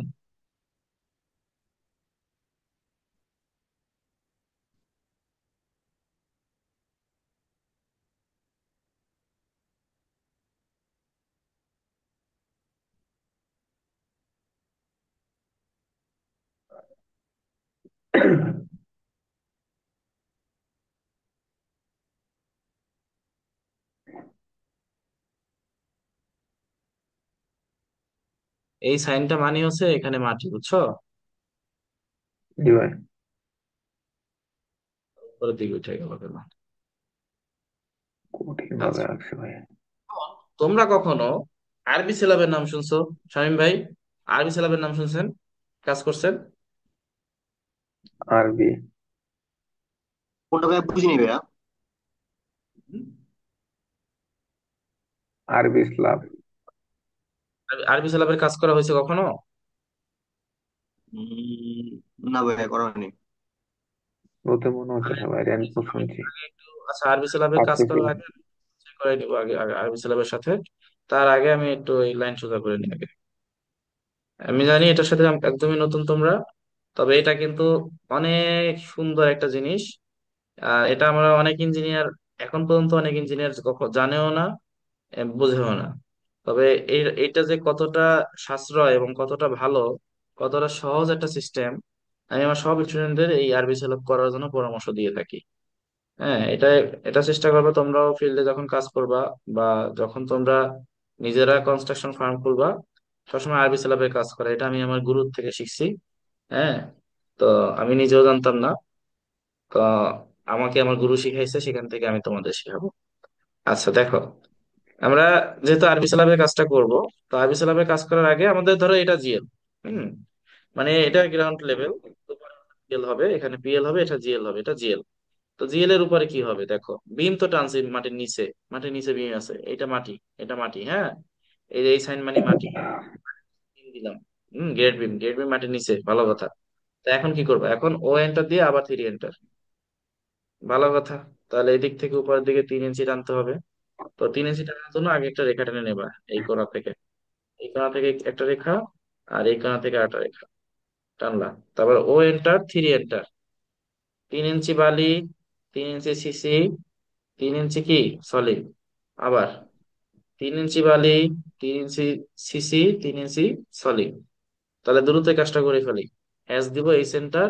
এই সাইনটা মানে হচ্ছে এখানে মাটি, বুঝছো? জি ভাই। উপরের দিকে উঠে গেল কেন? কঠিন ভাবে আচ্ছা, রাখছে ভাই। তোমরা কখনো আরবি সিলাবের নাম শুনছো? শামীম ভাই, আরবি সিলাবের নাম শুনছেন? কাজ করছেন? আরবি? কোনটা ভাইয়া বুঝিনি ভাইয়া। আরবি স্ল্যাব। আরবি সালাবের কাজ করা হয়েছে কখনো? উম, না ভাইয়া, করা হয়নি। বলতে মনে হচ্ছে ভাই, রেনবো আমি শুনছি। আগে একটু, আচ্ছা আরবি সালাবের কাজ ভাবতেছি। করার আগে চেক করে নিবো আগে, আগে আরবি সালাবের সাথে। তার আগে আমি একটু এই লাইন সোজা করে নিই আগে। আমি জানি এটার সাথে একদমই নতুন তোমরা, তবে এটা কিন্তু অনেক সুন্দর একটা জিনিস। এটা আমরা অনেক ইঞ্জিনিয়ার, এখন পর্যন্ত অনেক ইঞ্জিনিয়ার জানেও না, বুঝেও না। তবে এইটা যে কতটা সাশ্রয় এবং কতটা ভালো, কতটা সহজ একটা সিস্টেম, আমি আমার সব স্টুডেন্টদের এই আরবি সেলফ করার জন্য পরামর্শ দিয়ে থাকি। হ্যাঁ, এটা এটা চেষ্টা করবে তোমরাও ফিল্ডে যখন কাজ করবা, বা যখন তোমরা নিজেরা কনস্ট্রাকশন ফার্ম খুলবা, সবসময় আরবি সেলাপের কাজ করা, এটা আমি আমার গুরুর থেকে শিখছি। হ্যাঁ, তো আমি নিজেও জানতাম না, তো আমাকে আমার গুরু শিখাইছে, সেখান থেকে আমি তোমাদের শেখাবো। আচ্ছা দেখো, আমরা যেহেতু আরবি সালামের কাজটা করব, তো আরবি সালামের কাজ করার আগে আমাদের ধরো এটা জিএল, হুম, মানে এটা গ্রাউন্ড লেভেল, পিএল হবে, এখানে পিএল হবে, এটা জিএল হবে, এটা জিএল। তো জিএল এর উপরে কি হবে দেখো, বিম তো টানছি মাটির নিচে, মাটির নিচে বিম আছে, এটা মাটি, এটা মাটি, হ্যাঁ, এই যে এই সাইন মানে মাটি, বিম দিলাম, গ্রেড বিম, গ্রেড বিম মাটির নিচে, ভালো কথা। তো এখন কি করবো, এখন ও এন্টার দিয়ে আবার 3 এন্টার, ভালো কথা। তাহলে এই দিক থেকে উপরের দিকে 3 ইঞ্চি টানতে হবে। তো 3 ইঞ্চি টানার জন্য আগে একটা রেখা টেনে নেবা, এই কোণা থেকে, এই কোণা থেকে একটা রেখা, আর এই কোণা থেকে একটা রেখা টানলা। তারপর ও এন্টার, 3 এন্টার, 3 ইঞ্চি বালি, 3 ইঞ্চি সিসি, 3 ইঞ্চি কি সলিড, আবার 3 ইঞ্চি বালি, 3 ইঞ্চি সিসি, 3 ইঞ্চি সলিড। তাহলে দ্রুত এই কাজটা করে ফেলি। হ্যাশ দিব এই সেন্টার,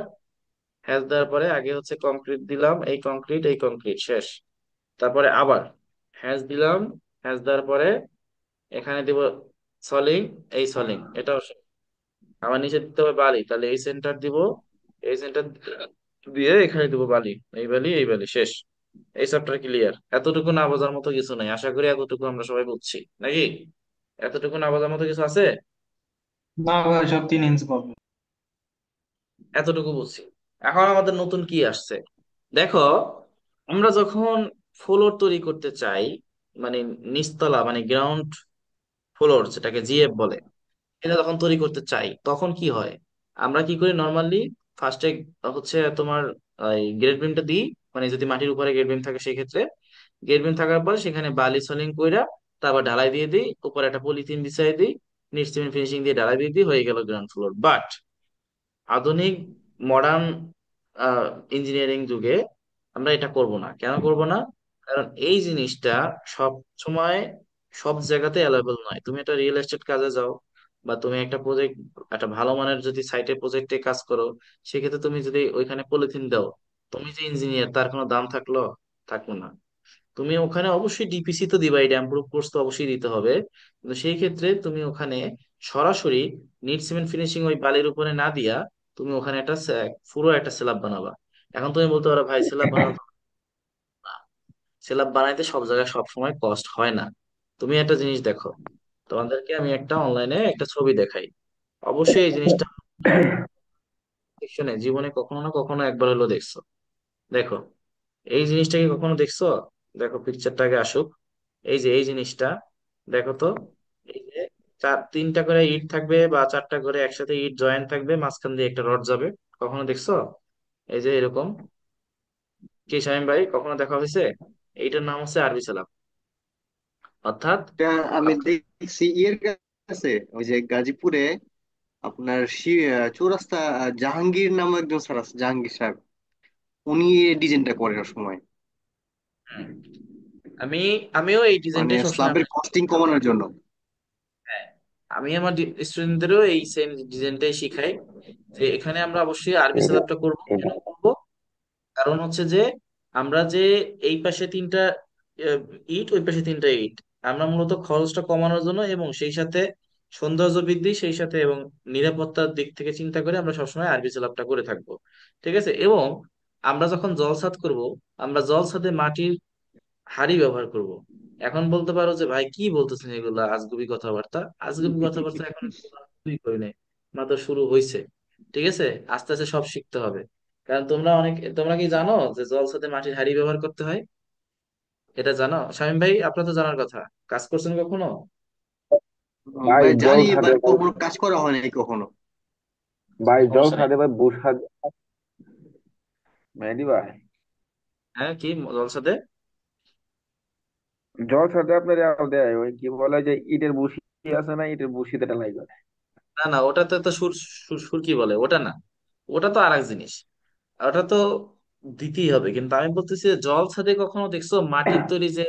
হ্যাশ দেওয়ার পরে আগে হচ্ছে কংক্রিট দিলাম, এই কংক্রিট, এই কংক্রিট শেষ। তারপরে আবার হ্যাশ দিলাম, হ্যাশ দেওয়ার পরে এখানে দিব সলিং, এই সলিং এটাও শেষ। আমার নিচে দিতে হবে বালি, তাহলে এই সেন্টার দিব, এই সেন্টার দিয়ে এখানে দিব বালি, এই বালি, এই বালি শেষ। এই চ্যাপ্টার ক্লিয়ার। এতটুকু না বোঝার মতো কিছু নাই, আশা করি এতটুকু আমরা সবাই বুঝছি নাকি? এতটুকু না বোঝার মতো কিছু আছে? না ভাই, সব 3 ইঞ্চ পাবে। এতটুকু বুঝছি। এখন আমাদের নতুন কি আসছে দেখো, আমরা যখন ফ্লোর তৈরি করতে চাই, মানে নিচতলা মানে গ্রাউন্ড ফ্লোর যেটাকে জিএফ বলে, এটা যখন তৈরি করতে চাই তখন কি হয়, আমরা কি করি নর্মালি, ফার্স্টে হচ্ছে তোমার গ্রেড বিমটা দিই, মানে যদি মাটির উপরে গ্রেড বিম থাকে সেই ক্ষেত্রে, গ্রেড বিম থাকার পর সেখানে বালি সলিং কইরা তারপর ঢালাই দিয়ে দিই, উপরে একটা পলিথিন বিছাই দিই, নিট সিমেন্ট ফিনিশিং দিয়ে ঢালাই দিয়ে দিই, হয়ে গেল গ্রাউন্ড ফ্লোর। বাট আধুনিক মডার্ন ইঞ্জিনিয়ারিং যুগে আমরা এটা করব না। কেন করব না? কারণ এই জিনিসটা সব সময় সব জায়গাতে অ্যাভেলেবল নয়। তুমি একটা রিয়েল এস্টেট কাজে যাও, বা তুমি একটা প্রজেক্ট, একটা ভালো মানের যদি সাইটে প্রজেক্টে কাজ করো, সেক্ষেত্রে তুমি যদি ওইখানে পলিথিন দাও, তুমি যে ইঞ্জিনিয়ার তার কোনো দাম থাকলো? থাকলো না। তুমি ওখানে অবশ্যই ডিপিসি তো দিবা, এটা প্রুফ কোর্স তো অবশ্যই দিতে হবে, কিন্তু সেই ক্ষেত্রে তুমি ওখানে সরাসরি নিট সিমেন্ট ফিনিশিং ওই বালির উপরে না দিয়া তুমি ওখানে একটা পুরো একটা স্ল্যাব বানাবা। এখন তুমি বলতে পারো ভাই স্ল্যাব বানাতে, স্ল্যাব বানাইতে সব জায়গায় সব সময় কস্ট হয় না। তুমি একটা জিনিস দেখো, তোমাদেরকে আমি একটা অনলাইনে একটা ছবি দেখাই, অবশ্যই এই জিনিসটা ফিকশনে জীবনে কখনো না কখনো একবার হলো দেখছো। দেখো, এই জিনিসটা কি কখনো দেখছো? দেখো পিকচারটা আগে আসুক। এই যে এই জিনিসটা দেখো তো, এই যে 3টা করে ইট থাকবে, বা 4টা করে একসাথে ইট জয়েন্ট থাকবে, মাঝখান দিয়ে একটা রড যাবে, কখনো দেখছো? এই যে এরকম, কি শামীম ভাই কখনো দেখা হয়েছে? এইটার নাম হচ্ছে আরবি সালাম। অর্থাৎ এটা আমি দেখছি ইয়ের কাছে, ওই যে গাজীপুরে আপনার চৌরাস্তা, জাহাঙ্গীর নামে একজন স্যার আছে, জাহাঙ্গীর স্যার, উনি এই ডিজাইনটা করেন সময়, হুম, আমি আমিও এই মানে ডিজাইনটাই সবসময় স্ল্যাবের কস্টিং কমানোর জন্য। হ্যাঁ, আমি আমার স্টুডেন্টদেরও এই সেম ডিজাইনটাই শিখাই, যে এখানে আমরা অবশ্যই আরবি এটা সালামটা করবো। এটা কেন করবো? কারণ হচ্ছে যে আমরা যে এই পাশে 3টা আহ, ইট, ওই পাশে 3টা ইট, আমরা মূলত খরচটা কমানোর জন্য এবং সেই সাথে সৌন্দর্য বৃদ্ধি, সেই সাথে এবং নিরাপত্তার দিক থেকে চিন্তা করে আমরা সবসময় আরবি সালাবটা করে থাকবো। ঠিক আছে? এবং আমরা যখন জল ছাদ করব, আমরা জল ছাদে মাটির হাঁড়ি ব্যবহার করব। এখন বলতে পারো যে ভাই কি বলতেছেন এগুলা আজগুবি কথাবার্তা। আজগুবি কথাবার্তা এখন শুরুই করি নাই, মাত্র শুরু হয়েছে। ঠিক আছে, আস্তে আস্তে সব শিখতে হবে। কারণ তোমরা কি জানো যে জলসাতে মাটির হাঁড়ি ব্যবহার করতে হয়? এটা জানো শামীম ভাই? আপনার তো জানার কথা, কাজ করছেন কখনো? ভাই ভাই জল জানি, ছাদে বাট ভাই। কখনো কাজ করা হয় নাই কখনো। ভাই জল সমস্যা নেই। ছাদে ভাই বুসাদ। মেহেদি ভাই, হ্যাঁ, কি জলসাতে? জল ছাদে আপনার ইয়াও দেয় ওই কি বলে যে ইটের বুসি আছে না, ইটের বুসিতে ঢালাই করে। না না, ওটাতে তো সুর সুর সুর কি বলে ওটা না, ওটা তো আর এক জিনিস। ওটা তো দিতেই হবে, কিন্তু আমি বলতেছি যে জল ছাদে কখনো দেখছো মাটির তৈরি যে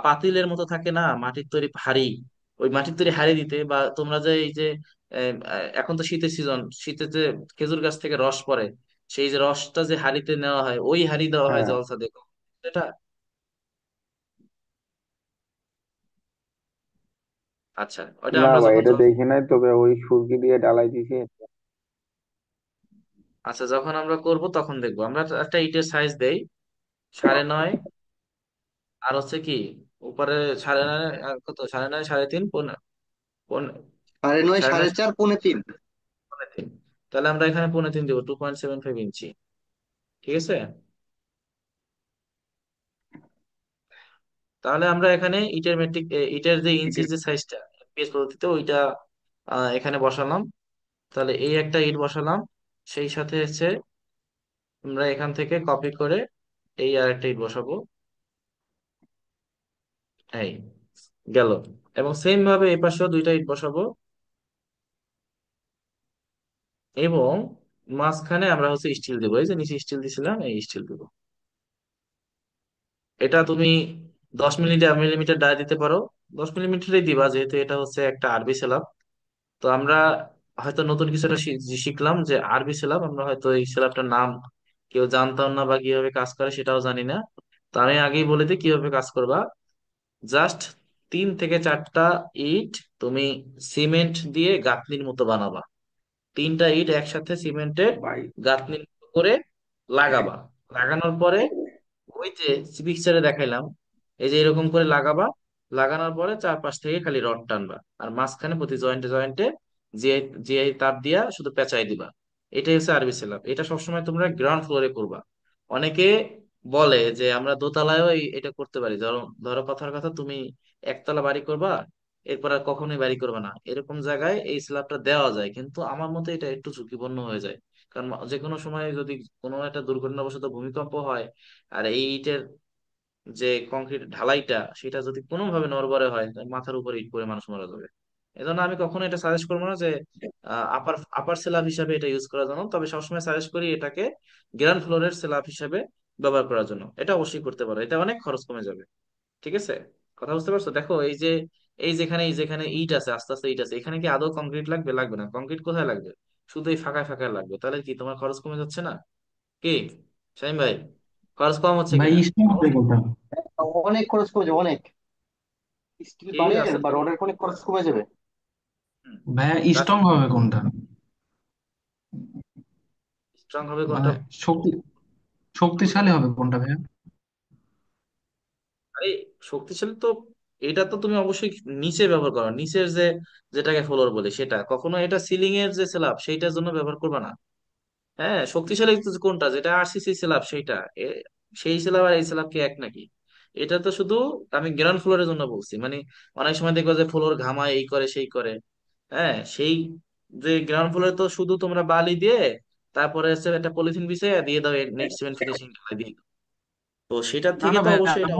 পাতিলের মতো থাকে না, মাটির তৈরি হাড়ি, ওই মাটির তৈরি হাড়ি দিতে, বা তোমরা যে এই যে এখন তো শীতের সিজন, শীতে যে খেজুর গাছ থেকে রস পড়ে, সেই যে রসটা যে হাড়িতে নেওয়া হয়, ওই হাড়ি দেওয়া হয় হ্যাঁ। জল ছাদে। এটা আচ্ছা, ওটা না আমরা ভাই যখন এটা জল, দেখি নাই, তবে ওই সুরকি দিয়ে ডালাই দিছে। আচ্ছা যখন আমরা করব তখন দেখবো। আমরা একটা ইটের সাইজ দেই 9.5, আর হচ্ছে কি উপরে 9.5, আর কত, 9.5, 3.5, সাড়ে নয়, সাড়ে সাড়ে নয়, চার, পৌনে তিন। 3.5। তাহলে আমরা এখানে 3.5 দেবো, 2.75 ইঞ্চি। ঠিক আছে, তাহলে আমরা এখানে ইটের মেট্রিক, ইটের যে ইঞ্চির যে সাইজটা পিএস পদ্ধতিতে ওইটা এখানে বসালাম। তাহলে এই একটা ইট বসালাম, সেই সাথে হচ্ছে আমরা এখান থেকে কপি করে এই আর একটা ইট বসাবো, এই গেল। এবং সেম ভাবে এই পাশেও দুইটা ইট বসাবো, এবং মাঝখানে আমরা হচ্ছে স্টিল দেবো, এই যে নিচে স্টিল দিছিলাম, এই স্টিল দেবো। এটা তুমি 10 মিলিমিটার ডায় দিতে পারো, 10 মিলিমিটারই দিবা, যেহেতু এটা হচ্ছে একটা আরবি সেলাব। তো আমরা হয়তো নতুন কিছু একটা শিখলাম যে আরবি সেলাব, আমরা হয়তো এই সেলাবটার নাম কেউ জানতাম না, বা কিভাবে কাজ করে সেটাও জানি না। তো আমি আগেই বলে দিই কিভাবে কাজ করবা। জাস্ট 3 থেকে 4টা ইট তুমি সিমেন্ট দিয়ে গাঁথনির মতো বানাবা, 3টা ইট একসাথে সিমেন্টের ভাই গাঁথনির মতো করে লাগাবা। লাগানোর পরে ওই যে পিকচারে দেখাইলাম, এই যে এরকম করে লাগাবা। লাগানোর পরে চারপাশ থেকে খালি রড টানবা, আর মাঝখানে প্রতি জয়েন্টে জয়েন্টে জিআই জিআই তার দিয়া শুধু পেঁচাই দিবা। এটাই হচ্ছে আরবি সেলাব। এটা সবসময় তোমরা গ্রাউন্ড ফ্লোরে করবা। অনেকে বলে যে আমরা দোতলায়ও এটা করতে পারি। ধরো ধরো কথার কথা, তুমি একতলা বাড়ি করবা, এরপর আর কখনোই বাড়ি করবে না, এরকম জায়গায় এই স্ল্যাবটা দেওয়া যায়, কিন্তু আমার মতে এটা একটু ঝুঁকিপূর্ণ হয়ে যায়। কারণ যে কোনো সময় যদি কোনো একটা দুর্ঘটনাবশত ভূমিকম্প হয়, আর এই ইটের যে কংক্রিট ঢালাইটা সেটা যদি কোনোভাবে নড়বড়ে হয়, তাহলে মাথার উপর ইট পড়ে মানুষ মারা যাবে। এজন্য আমি কখনো এটা সাজেস্ট করবো না যে আপার আপার স্ল্যাব হিসাবে এটা ইউজ করার জন্য। তবে সবসময় সাজেস্ট করি এটাকে গ্রাউন্ড ফ্লোরের স্ল্যাব হিসাবে ব্যবহার করার জন্য। এটা অবশ্যই করতে পারো, এটা অনেক খরচ কমে যাবে। ঠিক আছে, কথা বুঝতে পারছো? দেখো এই যে এই যেখানে ইট আছে, আস্তে আস্তে ইট আছে, এখানে কি আদৌ কংক্রিট লাগবে? লাগবে না। কংক্রিট কোথায় লাগবে? শুধু এই ফাঁকায় ফাঁকায় লাগবে। তাহলে কি তোমার খরচ কমে যাচ্ছে না? কি শাহিম ভাই, খরচ কম হচ্ছে ভাই কিনা? স্টোন হবে কোনটা? অনেক খরচ কমে যাবে, অনেক। স্টিল ঠিক বাড়ির আছে বা তো। রডের অনেক খরচ কমে যাবে। হুম। ভাইয়া স্ট্রং তাহলে হবে কোনটা? স্ট্রং হবে কোনটা? মানে শক্তি শক্তিশালী হবে কোনটা ভাইয়া? আরে শক্তিশালী তো, এটা তো তুমি অবশ্যই নিচে ব্যবহার করো, নিচের যে যেটাকে ফ্লোর বলে সেটা। কখনো এটা সিলিং এর যে স্ল্যাব সেইটার জন্য ব্যবহার করবে না। হ্যাঁ, শক্তিশালী তো কোনটা, যেটা আরসিসি স্ল্যাব সেইটা। সেই স্ল্যাব আর এই স্ল্যাব কি এক নাকি? এটা তো শুধু আমি গ্রাউন্ড ফ্লোরের জন্য বলছি। মানে অনেক সময় দেখবো যে ফ্লোর ঘামায়, এই করে সেই করে। হ্যাঁ, সেই যে গ্রাউন্ড ফ্লোরে তো শুধু তোমরা বালি দিয়ে, তারপরে হচ্ছে একটা পলিথিন বিছিয়ে দিয়ে দাও, নেট সিমেন্ট ফিনিশিং ঢালাই দিয়ে দাও। তো সেটার না থেকে না তো ভাইয়া, অবশ্যই এটা।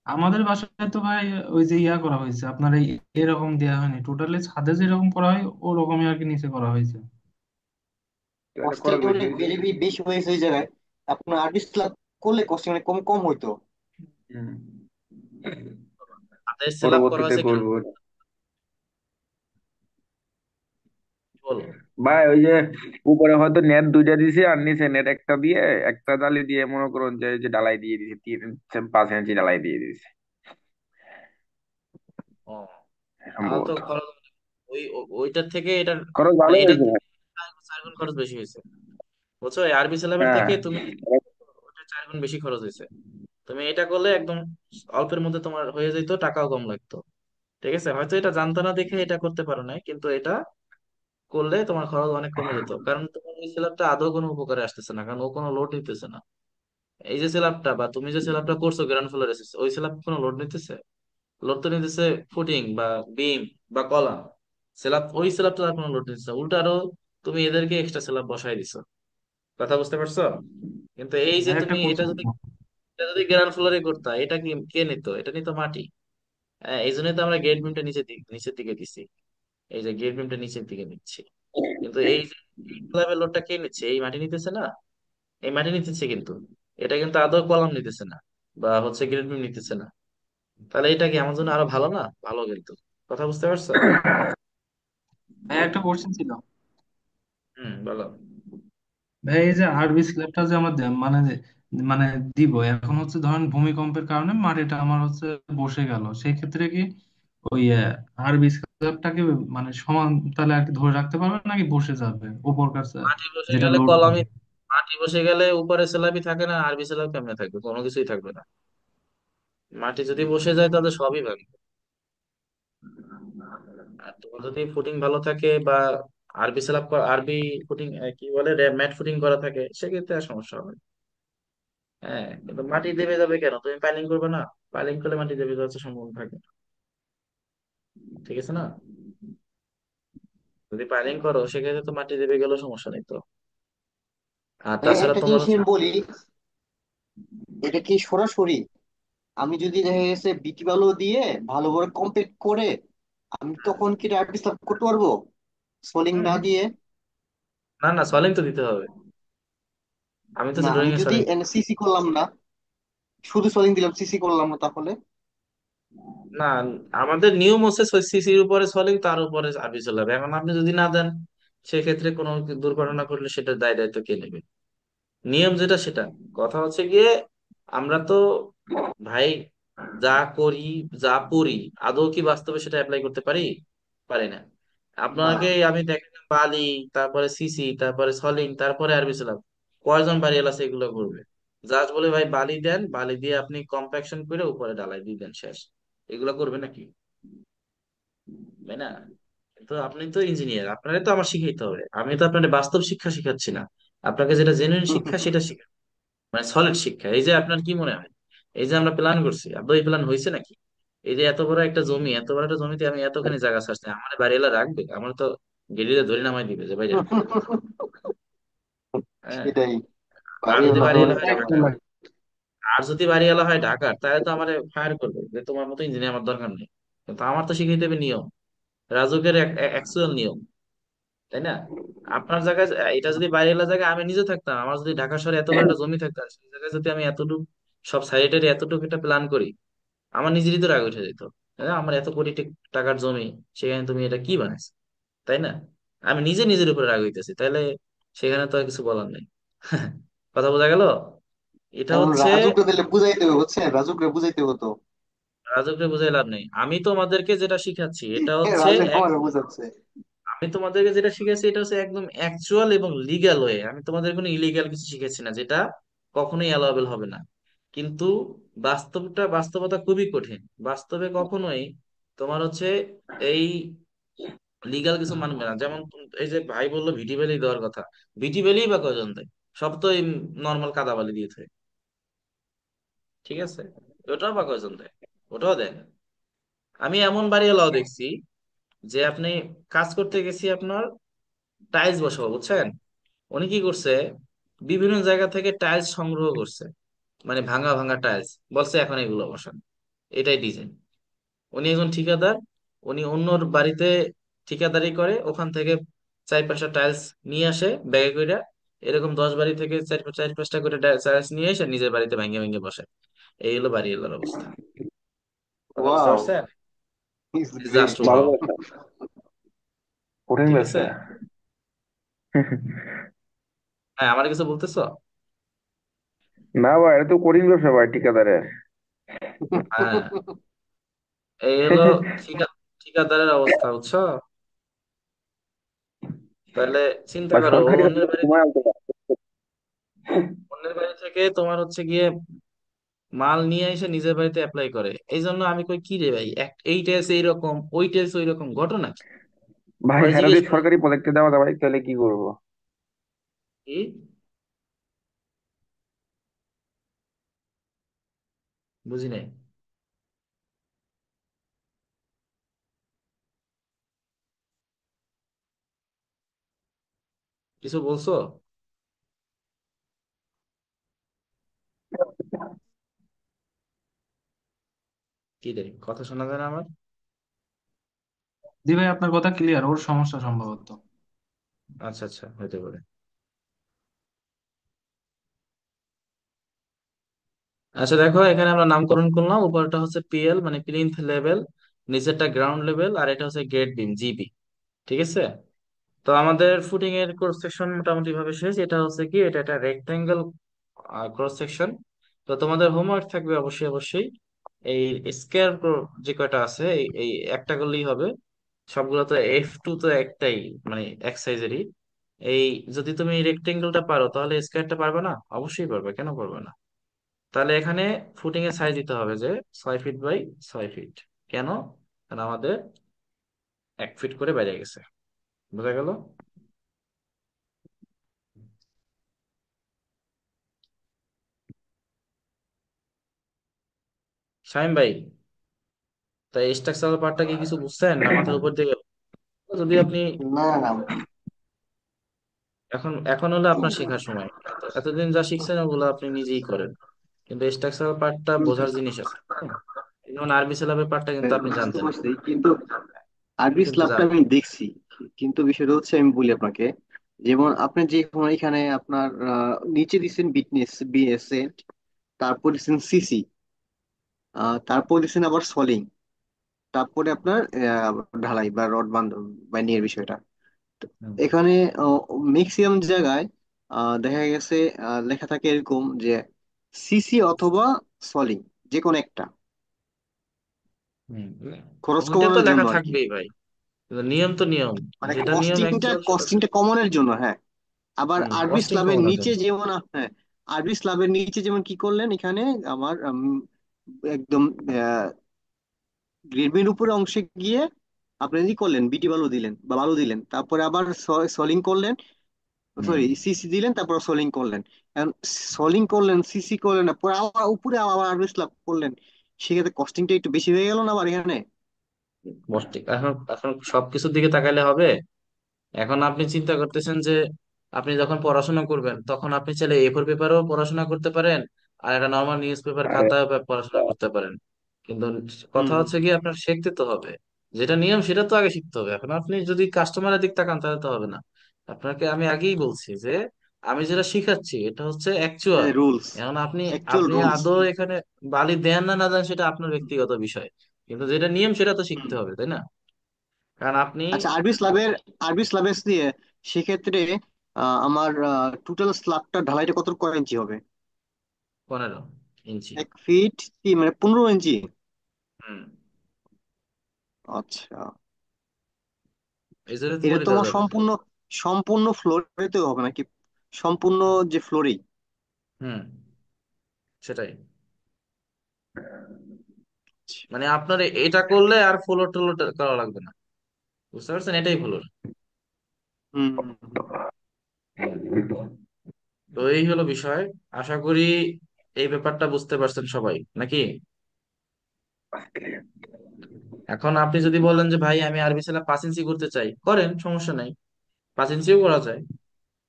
আমাদের বাসায় তো ভাই ওই যে ইয়া করা হয়েছে আপনার এই এরকম দেওয়া হয়নি, টোটালি ছাদে যেরকম করা হয় ওরকমই আর কি নিচে করা হয়েছে। তাহলে খরচ কষ্টে বেশি অনেক হয়েছে। বেশি হয়েছে ওই জায়গায়। আপনার আর্ট স্ল্যাব করলে কষ্ট অনেক কম কম হইতো। হুম। হাতের সেলাপ করা পরবর্তীতে হয়েছে কেন করবো। বলো? ভাই ওই যে উপরে হয়তো নেট দুইটা দিছে আর নিচে নেট একটা দিয়ে, একটা জালি দিয়ে মনে করুন যে যে ডালাই দিয়ে দিছে 3-5 ইঞ্চি ডালাই দিয়ে দিছে ও, তাহলে তো সম্ভবত। খরচ ওইটার থেকে এটার, খরচ মানে ভালোই এটার হয়েছে থেকে ভাই। 4 গুণ খরচ বেশি হয়েছে। বুঝছো, এই আরবি সিলেবাস হ্যাঁ। থেকে তুমি ওটা 4 গুণ বেশি খরচ হয়েছে। তুমি এটা করলে একদম অল্পের মধ্যে তোমার হয়ে যেত, টাকাও কম লাগতো। ঠিক আছে, হয়তো এটা জানতো না দেখে এটা করতে পারো নাই, কিন্তু এটা করলে তোমার খরচ অনেক কমে যেত, কারণ তোমার ওই সিলাবটা আদৌ কোনো উপকারে আসতেছে না, কারণ ও কোনো লোড নিতেছে না। এই যে স্ল্যাবটা বা তুমি যে স্ল্যাবটা করছো গ্রাউন্ড ফ্লোরে, ওই স্ল্যাব কোনো লোড নিতেছে? লোড তো নিতেছে ফুটিং বা বিম বা কলাম। স্ল্যাব, ওই স্ল্যাবটা আর কোনো লোড নিতেছে না। উল্টা আরো তুমি এদেরকে এক্সট্রা স্ল্যাব বসাই দিছো। কথা বুঝতে পারছো? কিন্তু এই যে ভাই একটা তুমি এটা কোশ্চেন। যদি, এটা যদি গ্রাউন্ড ফ্লোরে করতা, এটা কি কে নিত? এটা নিত মাটি। হ্যাঁ, এই জন্যই তো আমরা গেট বিমটা নিচের দিকে দিছি। এই যে গেট বিমটা নিচের দিকে নিচ্ছি। কিন্তু এই যে স্ল্যাবের লোডটা কে নিচ্ছে? এই মাটি নিতেছে না? এই মাটি নিতেছে কিন্তু। এটা কিন্তু আদৌ কলাম নিতেছে না, বা হচ্ছে গ্রেড বিম নিতেছে না। তাহলে এটা কি আমার জন্য আরো ভালো না? ভালো কিন্তু। কথা বুঝতে পারছো? ভাই একটা কোশ্চেন ছিল। বলো। ভাই এই যে আরবি স্ল্যাবটা যে আমরা মানে দিব এখন হচ্ছে ধরেন ভূমিকম্পের কারণে মাটিটা আমার হচ্ছে বসে গেল, সেই ক্ষেত্রে কি ওই আরবি স্ল্যাবটাকে মানে সমান তাহলে আর কি ধরে রাখতে পারবে নাকি বসে যাবে উপর কাছে মাটি বসে যেটা গেলে লোড কলামই, হবে? মাটি বসে গেলে উপরে স্ল্যাবই থাকে না, আরবি স্ল্যাব কেমনে থাকবে? কোনো কিছুই থাকবে না। মাটি যদি বসে যায় তাহলে সবই ভাঙবে। আর তোমার যদি ফুটিং ভালো থাকে বা আরবি স্ল্যাব, আরবি ফুটিং, কি বলে, ম্যাট ফুটিং করা থাকে, সেক্ষেত্রে আর সমস্যা হবে না। হ্যাঁ, কিন্তু মাটি দেবে যাবে কেন? তুমি পাইলিং করবে না? পাইলিং করলে মাটি দেবে যাওয়ার সম্ভাবনা থাকে না। ঠিক আছে না? যদি পাইলিং করো সেক্ষেত্রে তো মাটি দেবে গেলেও সমস্যা নেই তো। আর ভাই তাছাড়া একটা তোমার জিনিস হচ্ছে, আমি বলি, এটা কি সরাসরি আমি যদি দেখা গেছে বিটি বালু দিয়ে ভালো করে কমপ্লিট করে আমি তখন কি আর্টিস্ট করতে পারবো সোলিং হুম, না দিয়ে? না না, সলিং তো দিতে হবে। আমি তো না আমি ড্রয়িং এ যদি সলিং। সিসি করলাম না, শুধু সোলিং দিলাম সিসি করলাম না, তাহলে? না, আমাদের নিয়ম হচ্ছে সিসির উপরে সলিং, তার উপরে আরবি চলাবে। এখন আপনি যদি না দেন, সেক্ষেত্রে কোনো দুর্ঘটনা ঘটলে সেটা দায় দায়িত্ব কে নেবে? নিয়ম যেটা সেটা। কথা হচ্ছে গিয়ে, আমরা তো ভাই যা করি, যা পড়ি, আদৌ কি বাস্তবে সেটা অ্যাপ্লাই করতে পারি? পারি না। না। আপনাকে আমি দেখলাম বালি, তারপরে সিসি, তারপরে সলিং, তারপরে আরবি সালাম। কয়জন বাড়িওয়ালা আছে এগুলো করবে? জাস্ট বলে ভাই বালি দেন, বালি দিয়ে আপনি কম্প্যাকশন করে উপরে ঢালাই দিয়ে দেন, শেষ। এগুলো করবে নাকি? তাই না? কিন্তু আপনি তো ইঞ্জিনিয়ার, আপনারে তো আমার শিখাইতে হবে। আমি তো আপনার বাস্তব শিক্ষা শিখাচ্ছি না। আপনাকে যেটা জেনুইন শিক্ষা সেটা শিখা, মানে সলিড শিক্ষা। এই যে আপনার কি মনে হয়, এই যে আমরা প্ল্যান করছি, আদৌ এই প্ল্যান হয়েছে নাকি? এই যে এত বড় একটা জমি, এত বড় একটা জমিতে আমি এতখানি জায়গা ছাড়ছি, আমার বাড়ি এলা রাখবে? আমার তো গেলিলে ধরে নামাই দিবে যে ভাই যান। হ্যাঁ। সেটাই, আর বাড়ি যদি হলো বাড়ি এলা তোমার হয় একটা। ঢাকা, আর যদি বাড়ি এলা হয় ঢাকার, তাহলে তো আমার ফায়ার করবে যে তোমার মতো ইঞ্জিনিয়ার আমার দরকার নেই। কিন্তু আমার তো শিখিয়ে দেবে নিয়ম, রাজুকের অ্যাকচুয়াল নিয়ম। তাই না? আপনার জায়গায় এটা যদি বাইরে এলাকা জায়গায় আমি নিজে থাকতাম, আমার যদি ঢাকা শহরে এত বড় একটা জমি থাকতো, আর সেই জায়গায় যদি আমি এতটুকু সব সাইডের এতটুকু একটা প্ল্যান করি, আমার নিজেরই তো রাগ উঠে যেত। হ্যাঁ, আমার এত কোটি টাকার জমি, সেখানে তুমি এটা কি বানাইছো? তাই না? আমি নিজে নিজের উপরে রাগ হইতেছি, তাহলে সেখানে তো আর কিছু বলার নেই। কথা বোঝা গেল? এটা এখন হচ্ছে, রাজুকে দিলে বুঝাইতে হবে, বুঝছেন, রাজুকে বুঝাইতে হতো। রাজুকে বুঝাই লাভ নেই। আমি তোমাদেরকে যেটা শিখাচ্ছি এটা হচ্ছে রাজু আমার বুঝাচ্ছে। আমি তোমাদেরকে যেটা শিখেছি এটা হচ্ছে একদম অ্যাকচুয়াল এবং লিগ্যাল ওয়ে। আমি তোমাদের কোনো ইলিগ্যাল কিছু শিখেছি না, যেটা কখনোই অ্যালাউবেল হবে না। কিন্তু বাস্তবতা খুবই কঠিন। বাস্তবে কখনোই তোমার হচ্ছে এই লিগ্যাল কিছু মানবে না। যেমন এই যে ভাই বললো ভিটি ভ্যালি দেওয়ার কথা, ভিটি ভ্যালি বা কয়জন দেয়? সব তো এই নর্মাল কাদা বালি দিয়ে থাকে। ঠিক আছে, ওটাও বা কয়জন দেয়? ওটাও দেয় না। আমি এমন বাড়িওয়ালাও দেখছি যে আপনি কাজ করতে গেছি আপনার টাইলস বসাবো, বুঝছেন? উনি কি করছে, বিভিন্ন জায়গা থেকে টাইলস সংগ্রহ করছে, মানে ভাঙা ভাঙা টাইলস, বলছে এখন এগুলো বসান, এটাই ডিজাইন। উনি একজন ঠিকাদার, উনি অন্যর বাড়িতে ঠিকাদারি করে, ওখান থেকে 4-5টা টাইলস নিয়ে আসে ব্যাগে কইরা। এরকম 10 বাড়ি থেকে 4-5টা করে টাইলস নিয়ে এসে নিজের বাড়িতে ভেঙে ভেঙে বসে। এই হলো বাড়ি এলার অবস্থা। কথা বুঝতে ওয়াও, পারছেন? Is just great. ভালো ওয়াও। ব্যবসা, কঠিন ঠিক আছে। ব্যবসা। হ্যাঁ, আমার কিছু বলতেছো? না ভাই, এটা তো কঠিন ব্যবসা ভাই, ঠিকাদারের। হ্যাঁ, এই হলো ঠিকাদারের অবস্থা, বুঝছো? তাহলে চিন্তা ভাই করো, ও সরকারি অন্যের অফিসে বাড়ি সময় থেকে, আনতে পারে। তোমার হচ্ছে গিয়ে মাল নিয়ে এসে নিজের বাড়িতে অ্যাপ্লাই করে। এই জন্য আমি কই কি রে ভাই, এই টেলস এইরকম, ওই টেলস ওই রকম, ঘটনা কি? ভাই পরে হ্যাঁ, জিজ্ঞেস যদি করি সরকারি প্রজেক্টে দেওয়া যায় ভাই, তাহলে কি করবো? কি বুঝি নাই। কিছু বলছো? কি রে, কথা শোনা যায় না আমার? জি ভাই, আপনার কথা ক্লিয়ার, ওর সমস্যা সম্ভবত। আচ্ছা আচ্ছা, হতে পারে। আচ্ছা দেখো, এখানে আমরা নামকরণ করলাম, উপরটা হচ্ছে পিএল মানে প্লিন্থ লেভেল, নিচেরটা গ্রাউন্ড লেভেল, আর এটা হচ্ছে গেট বিম জিবি। ঠিক আছে। তো আমাদের ফুটিং এর ক্রস সেকশন মোটামুটি ভাবে শেষ। এটা হচ্ছে কি, এটা একটা রেক্টাঙ্গেল ক্রস সেকশন। তো তোমাদের হোমওয়ার্ক থাকবে অবশ্যই অবশ্যই, এই স্কয়ার যে কয়টা আছে এই একটা করলেই হবে। সবগুলো তো F2 তো একটাই, মানে এক সাইজেরই। এই যদি তুমি রেক্টেঙ্গেলটা পারো তাহলে স্কয়ারটা পারবে না? অবশ্যই পারবে, কেন পারবে না? তাহলে এখানে ফুটিং এর সাইজ দিতে হবে যে 6 ফিট বাই 6 ফিট। কেন? কারণ আমাদের 1 ফিট করে বেড়ে গেছে। বোঝা গেল? শামিম ভাই, তাই স্ট্রাকচারাল পার্টটা কি কিছু বুঝছেন না মাথার উপর দিয়ে গেল? যদি আপনি না না। এখন এখন হলে আপনার শেখার সময়। এতদিন যা শিখছেন ওগুলো আপনি নিজেই করেন, কিন্তু স্ট্রাকচারাল পার্টটা বোঝার জিনিস আছে। হ্যাঁ? যেমন আরবি সিলাবের পার্টটা কিন্তু আপনি বুঝতে জানতেন। পারছি, কিন্তু আরবি কিন্তু ইসলামটা জানেন। আমি দেখছি। কিন্তু বিষয়টা হচ্ছে, আমি বলি আপনাকে, যেমন আপনি যে এখানে আপনার নিচে দিচ্ছেন বিটনেস বিএসএ, তারপর দিচ্ছেন সিসি, তারপর দিচ্ছেন আবার সলিং, তারপরে আপনার ঢালাই বা রড বাইন্ডিং এর বিষয়টা। তো হুম। এখানে ম্যাক্সিমাম জায়গায় দেখা গেছে লেখা থাকে এরকম যে সিসি অথবা সলিং, যে কোনো একটা, হুম। খরচ ওইটা তো কমানোর লেখা জন্য আর কি। থাকবেই ভাই, কিন্তু নিয়ম তো নিয়ম, মানে যেটা নিয়ম কস্টিংটা অ্যাকচুয়াল সেটা কস্টিংটা কমানোর জন্য, হ্যাঁ। আবার আরবি কস্টিং স্ল্যাবের কমানোর নিচে জন্য। যেমন হ্যাঁ, আরবি স্ল্যাবের নিচে যেমন কি করলেন এখানে আমার একদম গ্রিডবির উপরে অংশে গিয়ে আপনি কি করলেন, বিটি বালু দিলেন বা বালু দিলেন, তারপরে আবার সলিং করলেন, হুম। সরি সিসি দিলেন, তারপর সলিং করলেন। এখন সলিং করলেন, সিসি করলেন, পরে আবার উপরে আবার আরবি স্ল্যাব করলেন, সেক্ষেত্রে কস্টিংটা একটু বেশি হয়ে গেল না আবার এখানে? কস্টিং এখন এখন সবকিছুর দিকে তাকাইলে হবে? এখন আপনি চিন্তা করতেছেন যে আপনি যখন পড়াশোনা করবেন তখন আপনি চাইলে এ ফোর পেপারও পড়াশোনা করতে পারেন, আর একটা নর্মাল নিউজ পেপার আরে খাতায় পড়াশোনা করতে পারেন। কিন্তু হুম কথা হুম। হচ্ছে কি, আপনার শিখতে তো হবে। যেটা নিয়ম সেটা তো আগে শিখতে হবে। এখন আপনি যদি কাস্টমারের দিক তাকান তাহলে তো হবে না। আপনাকে আমি আগেই বলছি যে আমি যেটা শিখাচ্ছি এটা হচ্ছে অ্যাকচুয়াল। রুলস, এখন আপনি অ্যাকচুয়াল আপনি রুলস। আদৌ এখানে বালি দেন না না দেন সেটা আপনার ব্যক্তিগত বিষয়, কিন্তু যেটা নিয়ম সেটা তো শিখতে হবে, তাই না? কারণ আপনি আচ্ছা, আরবি স্ল্যাবের দিয়ে সেক্ষেত্রে আমার টোটাল স্ল্যাবটা ঢালাইটা কত কয় ইঞ্চি হবে? 15 ইঞ্চি। 1 ফিট কি মানে 15 ইঞ্চি? হুম। আচ্ছা, এই জন্য তো এটা বলি তো দেওয়া আমার যাবে না। সম্পূর্ণ সম্পূর্ণ ফ্লোরেতে হবে নাকি? সম্পূর্ণ যে ফ্লোরেই? হুম, সেটাই। মানে আপনার এটা করলে আর ফ্লোর টোলোর করা লাগবে না। বুঝতে পারছেন? এটাই ফ্লোর। হুম হুম, হুম। হুম। তো এই হলো বিষয়। আশা করি এই ব্যাপারটা বুঝতে পারছেন সবাই নাকি? এখন আপনি যদি বলেন যে ভাই আমি আরবি ছেলে 5 ইঞ্চি করতে চাই, করেন, সমস্যা নাই। 5 ইঞ্চিও করা যায়।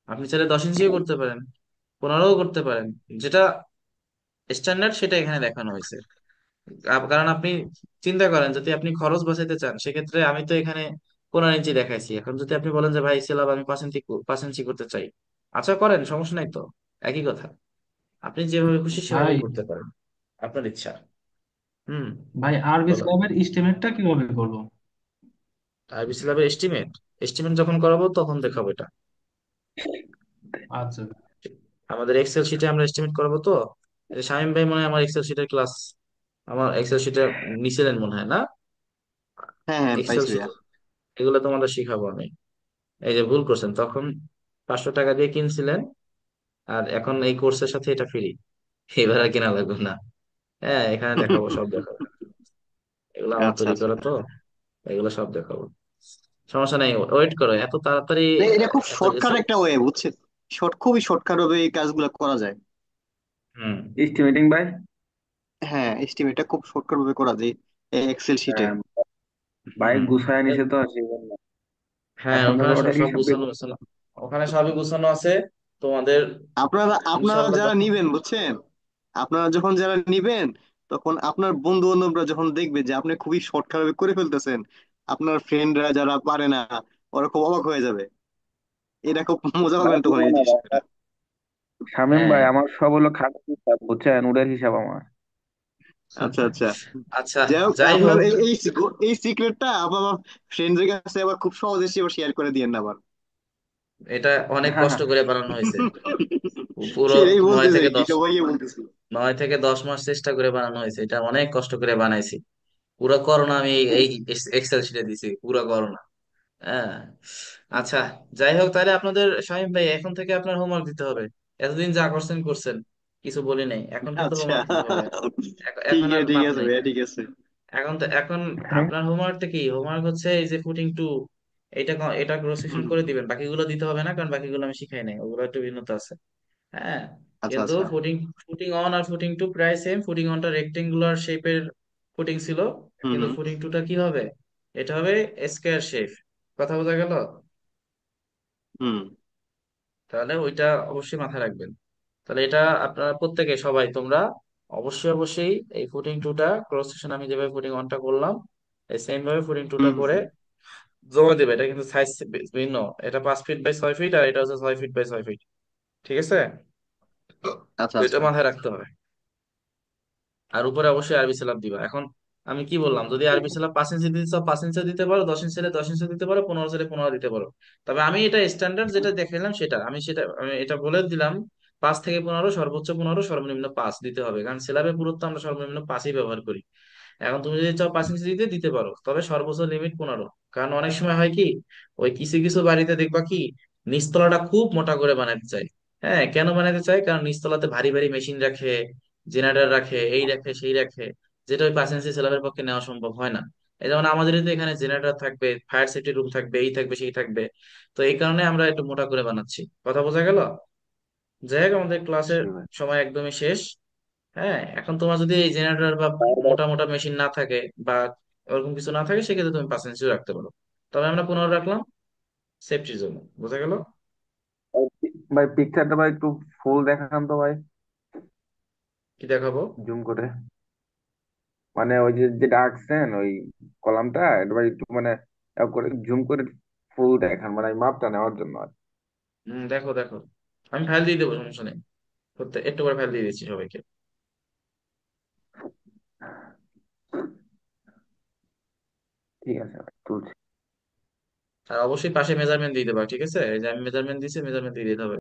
আপনি চাইলে 10 ইঞ্চিও করতে পারেন, 15ও করতে পারেন। যেটা স্ট্যান্ডার্ড সেটা এখানে দেখানো হয়েছে। কারণ আপনি চিন্তা করেন, যদি আপনি খরচ বাঁচাইতে চান সেক্ষেত্রে আমি তো এখানে 15 ইঞ্চি দেখাইছি। এখন যদি আপনি বলেন যে ভাই সিলাব আমি 5 ইঞ্চি 5 ইঞ্চি করতে চাই, আচ্ছা করেন, সমস্যা নাই তো। একই কথা। আপনি যেভাবে খুশি ভাই, সেভাবেই করতে পারেন, আপনার ইচ্ছা। হুম। ভাই আরবি বলো। স্ল্যাবের এস্টিমেটটা কিভাবে করবো? আরবি সিলাবের এস্টিমেট, এস্টিমেট যখন করাবো তখন দেখাবো এটা। আচ্ছা। আমাদের এক্সেল শিটে আমরা এস্টিমেট করাবো তো। এই যে শামীম ভাই মনে হয় আমার এক্সেল শিটের ক্লাস, আমার এক্সেল শিটে নিছিলেন মনে হয় না? হ্যাঁ হ্যাঁ, এক্সেল পাইছি শিট ভাইয়া। এগুলো তোমাদের শিখাবো আমি। এই যে ভুল করছেন, তখন 500 টাকা দিয়ে কিনছিলেন, আর এখন এই কোর্সের সাথে এটা ফ্রি। এবার আর কেনা লাগবে না। হ্যাঁ, এখানে দেখাবো, সব দেখাবো। এগুলো আমার আচ্ছা তৈরি আচ্ছা। করা তো, এগুলো সব দেখাবো। সমস্যা নেই, ওয়েট করো এত তাড়াতাড়ি। এটা খুব এত শর্টকাট রেসাল্ট। একটা ওয়ে, বুঝছেন? খুবই শর্টকাট ভাবে এই কাজগুলো করা যায়। হুম। এস্টিমেটিং ভাই, হ্যাঁ, এস্টিমেটটা খুব শর্টকাট ভাবে করা যায় এক্সেল শিটে। হ্যাঁ, ভাই হুম। গুছায় এ- নিছে তো সেই জন্য। হ্যাঁ, এখন ওখানে ধরো সব ওটা সব হিসাব দিয়ে গুছানো গুছানো, ওখানে সবই গুছানো আছে তোমাদের। আপনারা আপনারা ইনশাল্লাহ যারা যখন নিবেন বুঝছেন, আপনারা যখন যারা নিবেন, তখন আপনার বন্ধু বান্ধবরা যখন দেখবে যে আপনি খুবই শর্টকাট ভাবে করে ফেলতেছেন, আপনার ফ্রেন্ডরা যারা পারে না, ওরা খুব অবাক হয়ে যাবে। এটা খুব মজা ভাই পাবেন তখন দিবো এই না ভাই, বিষয়টা। শামীম হ্যাঁ। ভাই আমার সব হলো খাতা হিসাব বুঝছেন, উডের হিসাব আমার। আচ্ছা আচ্ছা। আচ্ছা, যাই হোক, যাই আপনার হোক, এই এই এই সিক্রেটটা আপনার ফ্রেন্ডদের কাছে আবার খুব সহজে শেয়ার করে দিয়েন না আবার। এটা অনেক কষ্ট করে বানানো হয়েছে। পুরো সেটাই নয় বলতেছে, থেকে কি দশ সবাইকে বলতেছি। 9 থেকে 10 মাস চেষ্টা করে বানানো হয়েছে, এটা অনেক কষ্ট করে বানাইছি। পুরো করোনা আমি এই এক্সেল শিটে দিছি, পুরো করোনা। হ্যাঁ। আচ্ছা, যাই হোক, তাহলে আপনাদের শামীম ভাই এখন থেকে আপনার হোমওয়ার্ক দিতে হবে। এতদিন যা করছেন করছেন, কিছু বলি নাই, এখন কিন্তু আচ্ছা, হোমওয়ার্ক দিতে হবে। ঠিক এখন আর আছে ঠিক মাপ আছে নাই। ভাইয়া, ঠিক আছে। এখন আপনার হোমওয়ার্কটা কি? হোমওয়ার্ক হচ্ছে এই যে ফুটিং 2, এটা ক্রস সেকশন হুম, করে দিবেন, বাকিগুলো দিতে হবে না, কারণ বাকিগুলো আমি শিখাই নাই, ওগুলো একটু ভিন্নতা আছে। হ্যাঁ। আচ্ছা কিন্তু আচ্ছা। ফুটিং 1 আর ফুটিং 2 প্রায় সেম। ফুটিং 1টা রেক্টেঙ্গুলার শেপের ফুটিং ছিল, হুম কিন্তু হুম ফুটিং 2টা কি হবে? এটা হবে স্কোয়ার শেপ। কথা বোঝা গেল? হুম তাহলে ওইটা অবশ্যই মাথায় রাখবেন। তাহলে এটা আপনারা প্রত্যেকে সবাই তোমরা অবশ্যই অবশ্যই এই ফুটিং 2টা ক্রস সেকশন আমি যেভাবে ফুটিং 1টা করলাম, এই সেম ভাবে ফুটিং 2টা হুম করে হুম। জমা দেবে। এটা কিন্তু সাইজ ভিন্ন, এটা 5 ফিট বাই 6 ফিট আর এটা হচ্ছে 6 ফিট বাই 6 ফিট। ঠিক আছে? আচ্ছা তো এটা আচ্ছা। মাথায় রাখতে হবে। আর উপরে অবশ্যই আরবি সালাম দিবা। এখন আমি কি বললাম, যদি আরবি সালাম 5 ইঞ্চি দিতে চাও 5 ইঞ্চি দিতে পারো, 10 ইঞ্চি 10 ইঞ্চি দিতে পারো, 15 দিতে পারো। তবে আমি এটা স্ট্যান্ডার্ড যেটা দেখাইলাম সেটা আমি এটা বলে দিলাম, 5 থেকে 15, সর্বোচ্চ 15, সর্বনিম্ন 5 দিতে হবে, কারণ সিলাবে পুরুত্ব আমরা সর্বনিম্ন 5ই ব্যবহার করি। এখন তুমি যদি চাও 5 ইঞ্চি দিতে দিতে পারো, তবে সর্বোচ্চ লিমিট 15। কারণ অনেক সময় হয় কি, ওই কিছু কিছু বাড়িতে দেখবা কি, নিচতলাটা খুব মোটা করে বানাতে চায়। হ্যাঁ, কেন বানাতে চায়? কারণ নিচতলাতে ভারী ভারী মেশিন রাখে, জেনারেটর রাখে, এই রাখে সেই রাখে, যেটা ওই 5 ইঞ্চি স্ল্যাবের পক্ষে নেওয়া সম্ভব হয় না। এই যেমন আমাদের তো এখানে জেনারেটর থাকবে, ফায়ার সেফটি রুম থাকবে, এই থাকবে সেই থাকবে। তো এই কারণে আমরা একটু মোটা করে বানাচ্ছি। কথা বোঝা গেল? যাই হোক, আমাদের ক্লাসের বুঝছি ভাই। সময় একদমই শেষ। হ্যাঁ, এখন তোমার যদি এই জেনারেটর বা মোটা মোটা মেশিন না থাকে, বা ওরকম কিছু না থাকে, সেক্ষেত্রে তুমি 5 ইঞ্চি রাখতে পারো। তবে আমরা 15 রাখলাম সেফটির জন্য। বোঝা গেল? ভাই পিকচারটা ভাই একটু ফুল দেখান তো ভাই, কি দেখাবো? জুম করে। মানে ওই যে যেটা আঁকছেন ওই কলামটা, এটা ভাই একটু মানে করে জুম করে ফুল দেখান, মানে এই মাপটা নেওয়ার জন্য আর কি। দেখো দেখো, আমি ফাইল দিয়ে দেবো, সমস্যা নেই। একটু করে ফাইল দিয়ে দিচ্ছি সবাইকে। ঠিক আছে ভাই, তুলছি। আর অবশ্যই পাশে মেজারমেন্ট দিয়ে দেবা, ঠিক আছে? এই যে আমি মেজারমেন্ট দিয়েছি, মেজারমেন্ট দিয়ে দিতে হবে।